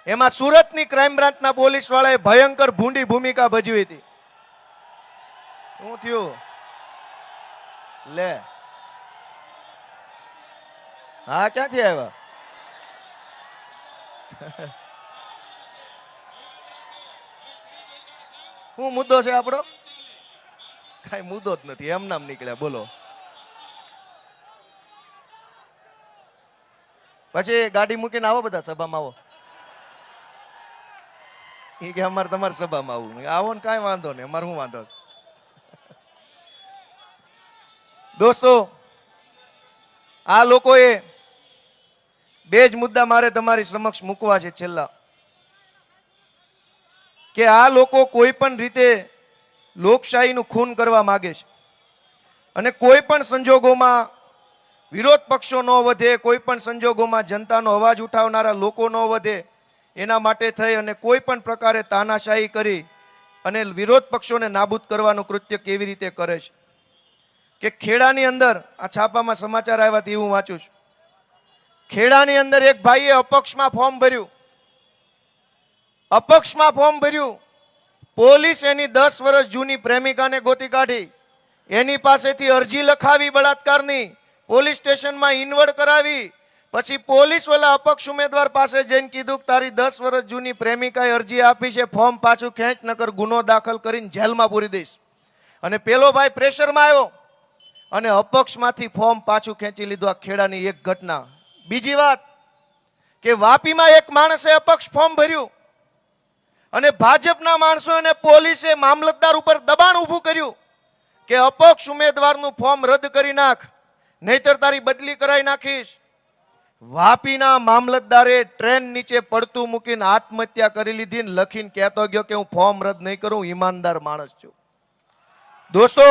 એમાં સુરતની ક્રાઇમ બ્રાન્ચના પોલીસ વાળાએ ભયંકર ભૂંડી ભૂમિકા ભજવી હતી. શું થયું? લે, હા, ક્યાંથી આવ્યા? શું મુદ્દો છે આપણો? કઈ મુદ્દો જ નથી, એમ નામ નીકળ્યા. બોલો. પછી ગાડી મૂકીને આવો, બધા સભામાં આવો. એ કે અમારે તમારી સભામાં આવું. આવો ને, કાંઈ વાંધો નહીં, અમારે શું વાંધો. દોસ્તો, આ લોકોએ બે જ મુદ્દા મારે તમારી સમક્ષ મૂકવા છે છેલ્લા, કે આ લોકો કોઈ પણ રીતે લોકશાહીનું ખૂન કરવા માંગે છે અને કોઈ પણ સંજોગોમાં વિરોધ પક્ષો ન વધે, કોઈ પણ સંજોગોમાં જનતાનો અવાજ ઉઠાવનારા લોકો ન વધે, એના માટે થઈ અને કોઈ પણ પ્રકારે તાનાશાહી કરી અને વિરોધ પક્ષોને નાબૂદ કરવાનું કૃત્ય કેવી રીતે કરે છે. કે ખેડાની અંદર આ છાપામાં સમાચાર આવ્યા તે હું વાંચું છું. ખેડાની અંદર એક ભાઈએ અપક્ષમાં ફોર્મ ભર્યું. અપક્ષમાં ફોર્મ ભર્યું. પોલીસ એની 10 વર્ષ જૂની પ્રેમિકાને ગોતી કાઢી, એની પાસેથી અરજી લખાવી બળાત્કારની, પોલીસ સ્ટેશનમાં ઇન્વર્ડ કરાવી. પછી પોલીસ વાળા અપક્ષ ઉમેદવાર પાસે જઈને કીધું કે તારી 10 વર્ષ જૂની પ્રેમિકાએ અરજી આપી છે, ફોર્મ પાછું ખેંચ, નકર ગુનો દાખલ કરીને જેલમાં પૂરી દઈશ. અને પેલો ભાઈ પ્રેશરમાં આવ્યો અને અપક્ષમાંથી ફોર્મ પાછું ખેંચી લીધું. આ ખેડાની એક ઘટના. બીજી વાત કે વાપીમાં એક માણસે અપક્ષ ફોર્મ ભર્યું અને ભાજપના માણસો અને પોલીસે મામલતદાર ઉપર દબાણ ઊભું કર્યું કે અપક્ષ ઉમેદવારનું ફોર્મ રદ કરી નાખ, નહીતર તારી બદલી કરાવી નાખીશ. વાપીના મામલતદારે ટ્રેન નીચે પડતું મૂકીને આત્મહત્યા કરી લીધી ને લખીને કહેતો ગયો કે હું ફોર્મ રદ નહીં કરું, ઈમાનદાર માણસ છું. દોસ્તો,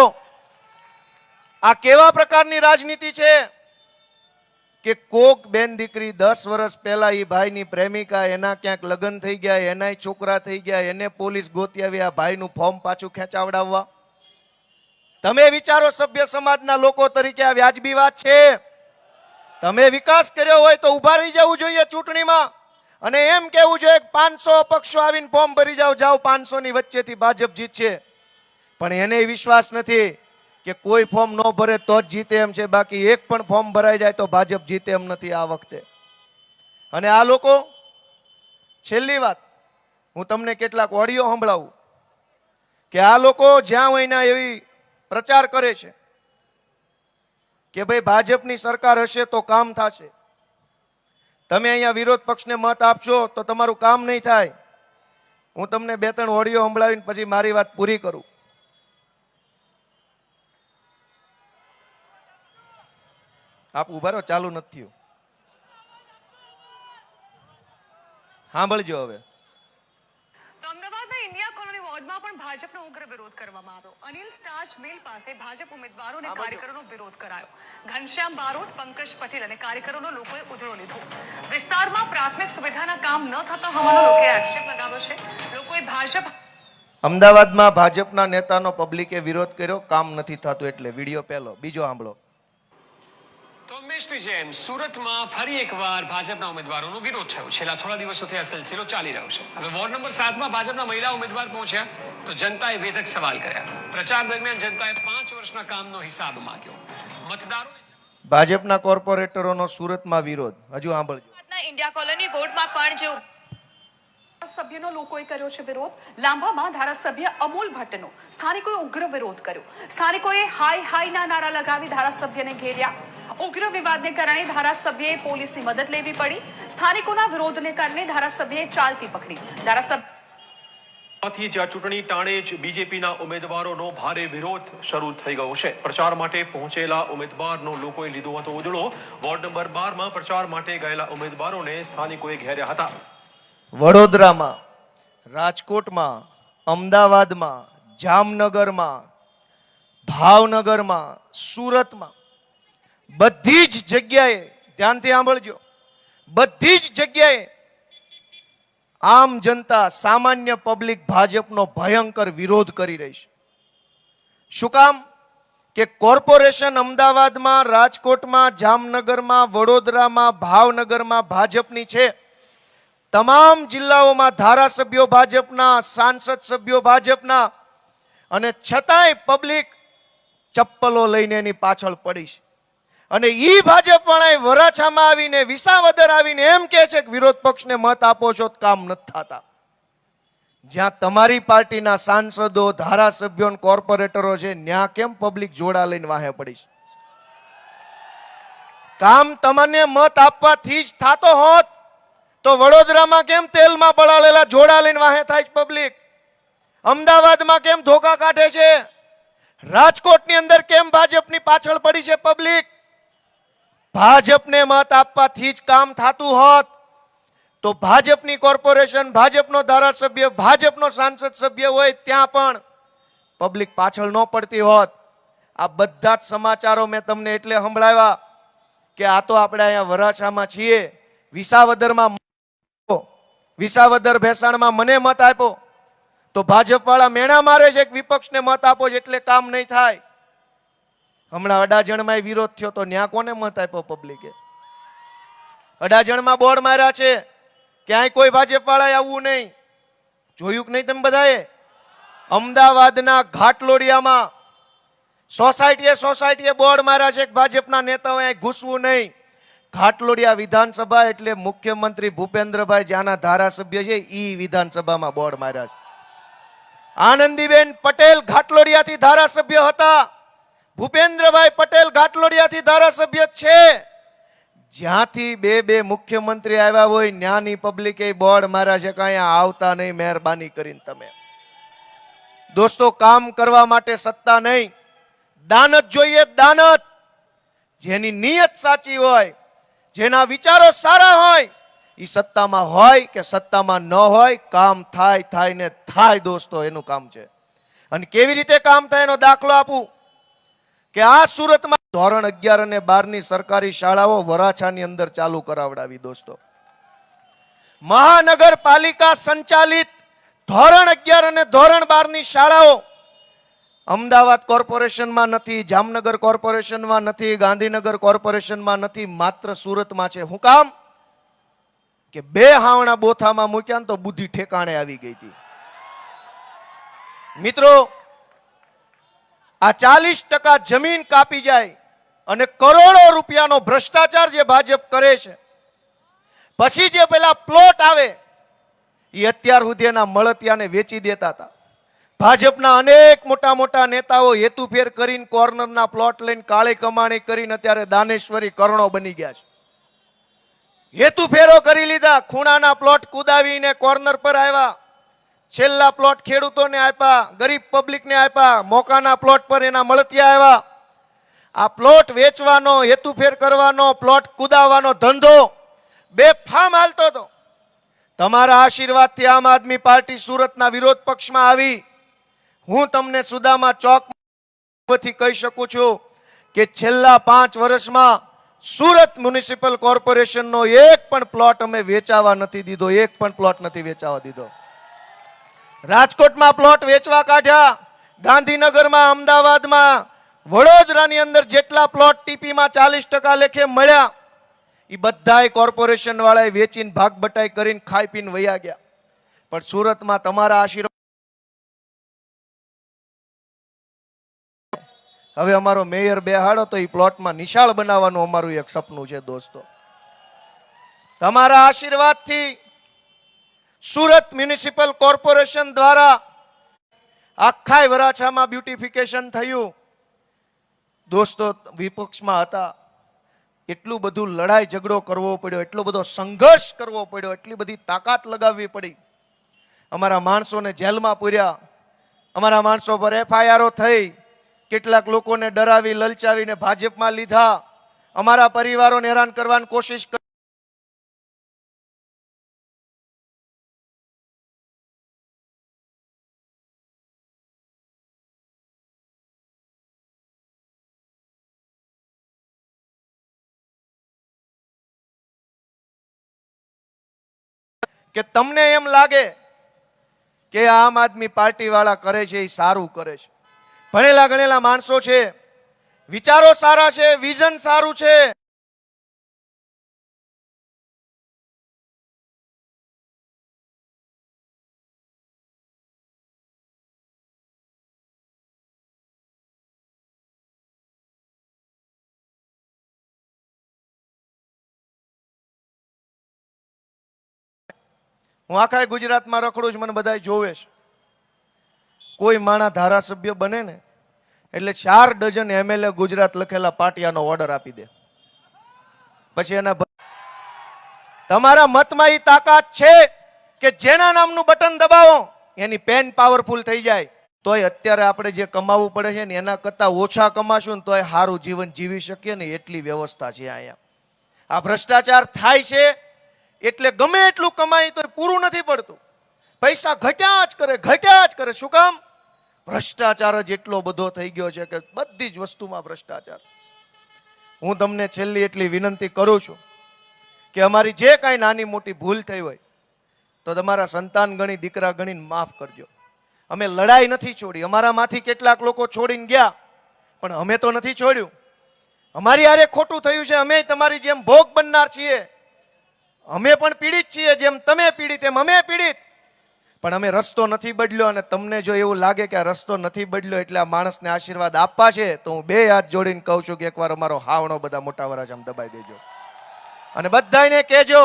આ કેવા પ્રકારની રાજનીતિ છે કે કોક બેન દીકરી 10 વર્ષ પહેલા એ ભાઈની પ્રેમિકા, એના ક્યાંક લગ્ન થઈ ગયા, એનાય છોકરા થઈ ગયા, એને પોલીસ ગોતી આવી આ ભાઈનું ફોર્મ પાછું ખેંચાવડાવવા. તમે વિચારો, સભ્ય સમાજના લોકો તરીકે આ વ્યાજબી વાત છે? તમે વિકાસ કર્યો હોય તો ઉભા રહી જવું જોઈએ ચૂંટણીમાં અને એમ કહેવું જોઈએ કે 500 અપક્ષો આવીને ફોર્મ ભરી જાઓ 500 ની વચ્ચેથી ભાજપ જીતશે. પણ એને વિશ્વાસ નથી કે કોઈ ફોર્મ ન ભરે તો જ જીતે એમ છે, બાકી એક પણ ફોર્મ ભરાઈ જાય તો ભાજપ જીતે એમ નથી આ વખતે. અને આ લોકો, છેલ્લી વાત, હું તમને કેટલાક ઓડિયો સંભળાવું કે આ લોકો જ્યાં હોય ના એવી પ્રચાર કરે છે કે ભાઈ ભાજપની સરકાર હશે તો કામ થશે. તમે અહીંયા વિરોધ પક્ષને મત આપશો તો તમારું કામ નહીં થાય. હું તમને 2-3 ઓડિયો સંભળાવીને પછી મારી વાત પૂરી કરું. આપ ઉભા રહો, ચાલુ નથી થયું. સાંભળજો હવે. તો અમદાવાદના ઇન્ડિયા કોલોની વોર્ડમાં પણ ભાજપનો ઉગ્ર વિરોધ કરવામાં આવ્યો. અનિલ સ્ટાર્ચ મિલ પાસે ભાજપ ઉમેદવારો અને કાર્યકરોનો વિરોધ કરાયો. ઘનશ્યામ બારોટ, પંકજ પટેલ અને કાર્યકરોનો લોકોએ ઉધડો લીધો. વિસ્તારમાં પ્રાથમિક સુવિધાના કામ ન થતા હોવાનો લોકોએ આક્ષેપ લગાવ્યો છે. લોકોએ ભાજપ અમદાવાદમાં ભાજપના નેતાનો પબ્લિકે વિરોધ કર્યો, કામ નથી થતું એટલે. વિડીયો પહેલો. બીજો સાંભળો. તો ઉમેશની જેમ સુરતમાં ફરી એકવાર ભાજપના ઉમેદવારોનો વિરોધ થયો. છેલ્લા થોડા દિવસોથી આ સિલસિલો ચાલી રહ્યો છે. હવે વોર્ડ નંબર 7માં ભાજપના મહિલા ઉમેદવાર પહોંચ્યા તો જનતાએ વેધક સવાલ કર્યા. પ્રચાર દરમિયાન જનતાએ 5 વર્ષના કામનો હિસાબ માંગ્યો. મતદારોને ભાજપના કોર્પોરેટરોનો સુરતમાં વિરોધ. હજુ સાંભળજો. ઇન્ડિયા કોલોની વોર્ડમાં પણ જે સભ્યનો લોકોએ કર્યો છે વિરોધ. લાંબામાં ધારાસભ્ય અમોલ ભટ્ટનો સ્થાનિકોએ ઉગ્ર વિરોધ કર્યો. સ્થાનિકોએ હાય હાયના નારા લગાવી ધારાસભ્યને ઘેર્યા. ઉગ્ર વિવાદને કારણે ધારાસભ્યએ પોલીસની મદદ લેવી પડી. સ્થાનિકોના વિરોધને કારણે ધારાસભ્યએ ચાલતી પકડી. ધારાસભ્યથી જ્યાં ચૂંટણી ટાણે જ બીજેપીના ઉમેદવારોનો ભારે વિરોધ શરૂ થઈ ગયો છે. પ્રચાર માટે પહોંચેલા ઉમેદવારનો લોકોએ લીધો હતો ઉજળો. વોર્ડ નંબર 12માં પ્રચાર માટે ગયેલા ઉમેદવારોને સ્થાનિકોએ ઘેર્યા હતા. વડોદરામાં, રાજકોટમાં, અમદાવાદમાં, જામનગરમાં, ભાવનગરમાં, સુરતમાં, બધી જ જગ્યાએ, ધ્યાનથી સાંભળજો, બધી જ જગ્યાએ આમ જનતા, સામાન્ય પબ્લિક ભાજપનો ભયંકર વિરોધ કરી રહી છે. શું કામ? કે કોર્પોરેશન અમદાવાદમાં, રાજકોટમાં, જામનગરમાં, વડોદરામાં, ભાવનગરમાં ભાજપની છે. તમામ જિલ્લાઓમાં ધારાસભ્યો ભાજપના, સાંસદ સભ્યો ભાજપના, અને છતાંય પબ્લિક ચપ્પલો લઈને એની પાછળ પડી છે. અને ઈ ભાજપ વાળાએ વરાછામાં આવીને, વિસાવદર આવીને એમ કહે છે કે વિરોધ પક્ષને મત આપો છો તો કામ નથી થતા. જ્યાં તમારી પાર્ટીના સાંસદો, ધારાસભ્યો અને કોર્પોરેટરો છે, ત્યાં કેમ પબ્લિક જોડા લઈને વાહે પડી છે? કામ તમને મત આપવાથી જ થાતો હોત તો વડોદરામાં કેમ તેલમાં પલાળેલા જોડા લઈને વાહે થાય છે પબ્લિક? અમદાવાદમાં કેમ ધોકા કાઢે છે? રાજકોટની અંદર કેમ ભાજપની પાછળ પડી છે પબ્લિક? ભાજપને મત આપવાથી જ કામ થાતું હોત તો ભાજપની કોર્પોરેશન, ભાજપનો ધારાસભ્ય, ભાજપનો સાંસદ સભ્ય હોય ત્યાં પણ પબ્લિક પાછળ ન પડતી હોત. આ બધા જ સમાચારો મેં તમને એટલે સંભળાવ્યા કે આ તો આપણે અહીંયા વરાછામાં છીએ, વિસાવદર ભેસાણમાં મને મત આપ્યો તો ભાજપ વાળા મેણા મારે છે કે વિપક્ષને મત આપો એટલે કામ નહીં થાય. હમણાં અડાજણમાં વિરોધ થયો તો ન્યા કોને મત આપ્યો પબ્લિકે? અડાજણમાં બોર્ડ માર્યા છે, ક્યાંય કોઈ ભાજપ વાળા આવવું નહીં. જોયું કે નહીં તમે બધાએ? અમદાવાદના ઘાટલોડિયામાં સોસાયટીએ બોર્ડ માર્યા છે કે ભાજપના નેતાઓ અહીં ઘૂસવું નહીં. ઘાટલોડિયા વિધાનસભા એટલે મુખ્યમંત્રી ભૂપેન્દ્રભાઈ જ્યાંના ધારાસભ્ય છે ઈ વિધાનસભામાં બોર્ડ માર્યા છે. આનંદીબેન પટેલ ઘાટલોડિયાથી ધારાસભ્ય હતા, ભૂપેન્દ્રભાઈ પટેલ ઘાટલોડિયાથી ધારાસભ્ય છે. જ્યાંથી બે મુખ્યમંત્રી આવ્યા હોય ન્યાની પબ્લિકે બોર્ડ માર્યા છે કે અહીંયા આવતા નહીં, મહેરબાની કરીને તમે. દોસ્તો, કામ કરવા માટે સત્તા નહીં, દાનત જોઈએ, દાનત. જેની નિયત સાચી હોય, જેના વિચારો સારા હોય, એ સત્તામાં હોય કે સત્તામાં ન હોય, કામ થાય ને થાય. દોસ્તો, એનું કામ છે. અને કેવી રીતે કામ થાય એનો દાખલો આપું કે આ સુરતમાં ધોરણ 11 અને 12 ની સરકારી શાળાઓ વરાછાની અંદર ચાલુ કરાવડાવી. દોસ્તો, મહાનગરપાલિકા સંચાલિત ધોરણ 11 અને ધોરણ 12 ની શાળાઓ અમદાવાદ કોર્પોરેશનમાં નથી, જામનગર કોર્પોરેશનમાં નથી, ગાંધીનગર કોર્પોરેશનમાં નથી, માત્ર સુરતમાં છે. શું કામ? કે 2 હાવણા બોથામાં મૂક્યા ને તો બુદ્ધિ ઠેકાણે આવી ગઈ હતી. મિત્રો, આ 40% જમીન કાપી જાય અને કરોડો રૂપિયાનો ભ્રષ્ટાચાર જે ભાજપ કરે છે, પછી જે પેલા પ્લોટ આવે એ અત્યાર સુધી એના મળતિયાને વેચી દેતા હતા. ભાજપના અનેક મોટા નેતાઓ હેતુફેર કરીને કોર્નરના પ્લોટ લઈને કાળી કમાણી કરીને અત્યારે દાનેશ્વરી કરણો બની ગયા છે. હેતુફેરો કરી લીધા, ખૂણાના પ્લોટ કુદાવીને કોર્નર પર આવ્યા. છેલ્લા પ્લોટ ખેડૂતોને આપ્યા, ગરીબ પબ્લિકને આપ્યા, મોકાના પ્લોટ પર એના મળતિયા આવ્યા. આ પ્લોટ વેચવાનો, હેતુફેર કરવાનો, પ્લોટ કુદાવવાનો ધંધો બેફામ હાલતો હતો. તમારા આશીર્વાદથી આમ આદમી પાર્ટી સુરતના વિરોધ પક્ષમાં આવી. હું તમને સુદામા ચોકથી કહી શકું છું કે છેલ્લા 5 વર્ષમાં સુરત મ્યુનિસિપલ કોર્પોરેશનનો એક પણ પ્લોટ અમે વેચાવા નથી દીધો, એક પણ પ્લોટ નથી વેચાવા દીધો. રાજકોટમાં પ્લોટ વેચવા કાઢ્યા, ગાંધીનગરમાં, અમદાવાદમાં, વડોદરાની અંદર જેટલા પ્લોટ ટીપીમાં 40% લેખે મળ્યા એ બધાય કોર્પોરેશન વાળાએ વેચીને ભાગ બટાઈ કરીને ખાઈ પીને વયા ગયા. પણ સુરતમાં તમારા આશીર્વાદ, હવે અમારો મેયર બેહાડો તો એ પ્લોટમાં નિશાળ બનાવવાનું અમારું એક સપનું છે. દોસ્તો, તમારા આશીર્વાદથી સુરત મ્યુનિસિપલ કોર્પોરેશન દ્વારા આખા વરાછામાં બ્યુટિફિકેશન થયું. દોસ્તો, વિપક્ષમાં હતા, એટલું બધું લડાઈ ઝઘડો કરવો પડ્યો, એટલો બધો સંઘર્ષ કરવો પડ્યો, એટલી બધી તાકાત લગાવવી પડી. અમારા માણસોને જેલમાં પૂર્યા, અમારા માણસો પર FIRઓ થઈ, કેટલાક લોકોને ડરાવી લલચાવીને ભાજપમાં લીધા, અમારા પરિવારોને હેરાન કરવાની કોશિશ કરી. કે તમને એમ લાગે કે આમ આદમી પાર્ટી વાળા કરે છે એ સારું કરે છે, ભણેલા ગણેલા માણસો છે, વિચારો સારા છે, વિઝન સારું છે, હું આખા ગુજરાતમાં રખડું છું, મને બધા જોવે છે. કોઈ માણા ધારાસભ્ય બને ને એટલે 4 ડઝન MLA ગુજરાત લખેલા પાટિયાનો ઓર્ડર આપી દે. પછી એના તમારા મતમાં એ તાકાત છે કે જેના નામનું બટન દબાવો એની પેન પાવરફુલ થઈ જાય. તોય અત્યારે આપણે જે કમાવું પડે છે ને એના કરતા ઓછા કમાશું ને તોય સારું જીવન જીવી શકીએ ને એટલી વ્યવસ્થા છે અહીંયા. આ ભ્રષ્ટાચાર થાય છે એટલે ગમે એટલું કમાય તો પૂરું નથી પડતું. પૈસા ઘટ્યા જ કરે. શું કામ? ભ્રષ્ટાચાર જ એટલો બધો થઈ ગયો છે કે બધી જ વસ્તુમાં ભ્રષ્ટાચાર. હું તમને છેલ્લી એટલી વિનંતી કરું છું કે અમારી જે કાંઈ નાની મોટી ભૂલ થઈ હોય તો તમારા સંતાન ગણી, દીકરા ગણીને માફ કરજો. અમે લડાઈ નથી છોડી. અમારામાંથી કેટલાક લોકો છોડીને ગયા, પણ અમે તો નથી છોડ્યું. અમારી હારે ખોટું થયું છે, અમે તમારી જેમ ભોગ બનનાર છીએ. અમે પણ પીડિત છીએ, જેમ તમે પીડિત એમ અમે પીડિત. પણ અમે રસ્તો નથી બદલ્યો. અને તમને જો એવું લાગે કે આ રસ્તો નથી બદલ્યો એટલે આ માણસને આશીર્વાદ આપવા છે તો હું 2 હાથ જોડીને કહું છું કે એકવાર અમારો હાવણો બધા મોટા વરાજામ દબાઈ દેજો અને બધાને કહેજો.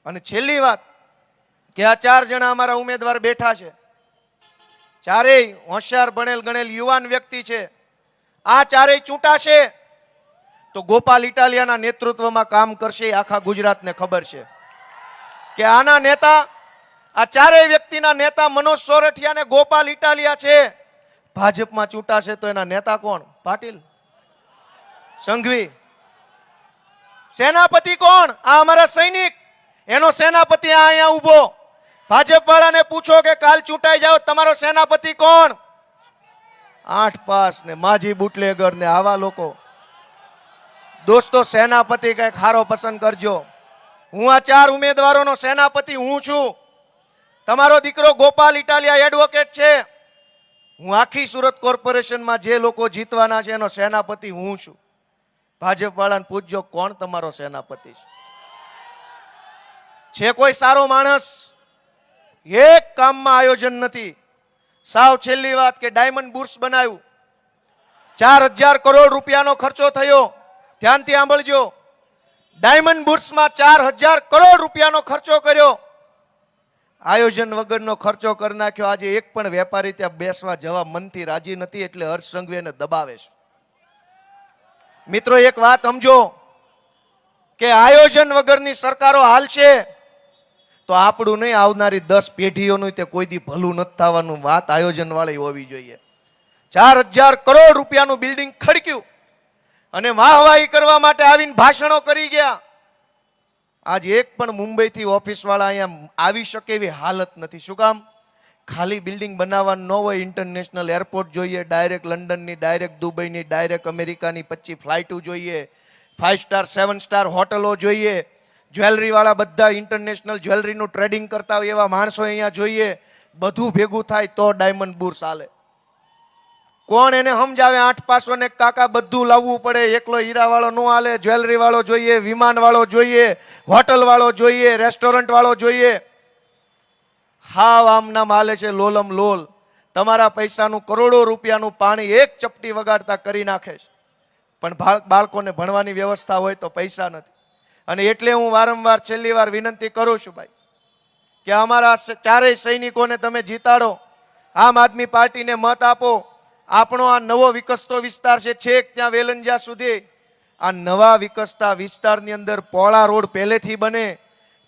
અને છેલ્લી વાત કે આ 4 જણા અમારા ઉમેદવાર બેઠા છે, ચારેય હોશિયાર ભણેલ ગણેલ યુવાન વ્યક્તિ છે. આ ચારેય ચૂંટાશે તો ગોપાલ ઇટાલિયાના નેતૃત્વમાં કામ કરશે. આખા ગુજરાતને ખબર છે કે આના નેતા, આ ચારેય વ્યક્તિના નેતા મનોજ સોરઠિયા ને ગોપાલ ઇટાલિયા છે. ભાજપમાં ચૂંટાશે તો એના નેતા કોણ? પાટીલ, સંઘવી. સેનાપતિ કોણ? આ અમારા સૈનિક. એનો સેનાપતિ અહીંયા ઊભો. ભાજપ વાળાને પૂછો કે કાલ ચૂંટાઈ જાઓ તમારો સેનાપતિ કોણ? 8 પાસ ને માજી બુટલેગર ને આવા લોકો. દોસ્તો, સેનાપતિ કઈક સારો પસંદ કરજો. હું આ 4 ઉમેદવારોનો સેનાપતિ હું છું. તમારો દીકરો ગોપાલ ઇટાલિયા એડવોકેટ છે. હું આખી સુરત કોર્પોરેશનમાં જે લોકો જીતવાના છે એનો સેનાપતિ હું છું. ભાજપ વાળાને પૂછજો કોણ તમારો સેનાપતિ છે? કોઈ સારો માણસ? એક કામમાં આયોજન નથી. સાવ છેલ્લી વાત કે ડાયમંડ બુર્સ બનાવ્યું, 4000 કરોડ રૂપિયાનો ખર્ચો થયો. ધ્યાનથી સાંભળજો. ડાયમંડ બુર્સમાં 4000 કરોડ રૂપિયાનો ખર્ચો કર્યો. આયોજન વગરનો ખર્ચો કરી નાખ્યો. આજે એક પણ વેપારી ત્યાં બેસવા જવા મનથી રાજી નથી એટલે હર્ષ સંઘવી એને દબાવે છે. મિત્રો, એક વાત સમજો કે આયોજન વગરની સરકારો હાલશે તો આપણું નહીં, આવનારી 10 પેઢીઓનું તે કોઈ દી ભલું નથી થવાનું. વાત આયોજન વાળી હોવી જોઈએ. 4000 કરોડ રૂપિયાનું બિલ્ડિંગ ખડક્યું અને વાહવાહી કરવા માટે આવીને ભાષણો કરી ગયા. આજ એક પણ મુંબઈથી ઓફિસ વાળા અહીંયા આવી શકે એવી હાલત નથી. શું કામ? ખાલી બિલ્ડિંગ બનાવવાનું ન હોય, ઇન્ટરનેશનલ એરપોર્ટ જોઈએ, ડાયરેક્ટ લંડનની, ડાયરેક્ટ દુબઈની, ડાયરેક્ટ અમેરિકાની 25 ફ્લાઇટો જોઈએ, 5 સ્ટાર 7 સ્ટાર હોટલો જોઈએ, જ્વેલરી વાળા બધા ઇન્ટરનેશનલ જ્વેલરીનું ટ્રેડિંગ કરતા હોય એવા માણસો અહીંયા જોઈએ. બધું ભેગું થાય તો ડાયમંડ બુર્સ હાલે. કોણ એને સમજાવે? 8 પાસો ને કાકા બધું લાવવું પડે. એકલો હીરા વાળો ન હાલે. જ્વેલરી વાળો જોઈએ, વિમાન વાળો જોઈએ, હોટલ વાળો જોઈએ, રેસ્ટોરન્ટ વાળો જોઈએ. હાવ આમ નામ હાલે છે લોલમ લોલ. તમારા પૈસાનું કરોડો રૂપિયાનું પાણી એક ચપટી વગાડતા કરી નાખે છે. પણ બાળકોને ભણવાની વ્યવસ્થા હોય તો પૈસા નથી. અને એટલે હું વારંવાર છેલ્લી વાર વિનંતી કરું છું ભાઈ કે અમારા ચારેય સૈનિકોને તમે જીતાડો. આમ આદમી પાર્ટીને મત આપો. આપણો આ નવો વિકસતો વિસ્તાર છે, છેક ત્યાં વેલંજા સુધી. આ નવા વિકસતા વિસ્તારની અંદર પોળા રોડ પહેલેથી બને,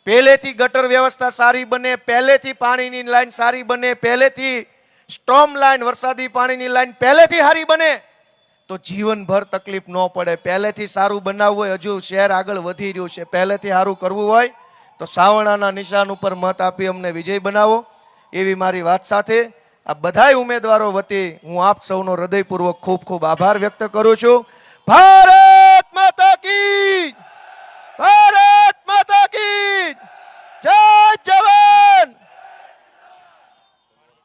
પહેલેથી ગટર વ્યવસ્થા સારી બને, પહેલેથી પાણીની લાઈન સારી બને, પહેલેથી સ્ટોર્મ લાઈન વરસાદી પાણીની લાઈન પહેલેથી સારી બને તો જીવનભર તકલીફ ન પડે. પહેલેથી સારું બનાવવું હોય, હજુ શહેર આગળ વધી રહ્યું છે, પહેલેથી સારું કરવું હોય તો સાવણાના નિશાન ઉપર મત આપી અમને વિજય બનાવો એવી મારી વાત સાથે આ બધાય ઉમેદવારો વતી હું આપ સૌનો હૃદયપૂર્વક ખૂબ ખૂબ આભાર વ્યક્ત કરું છું. ભારત માતા કી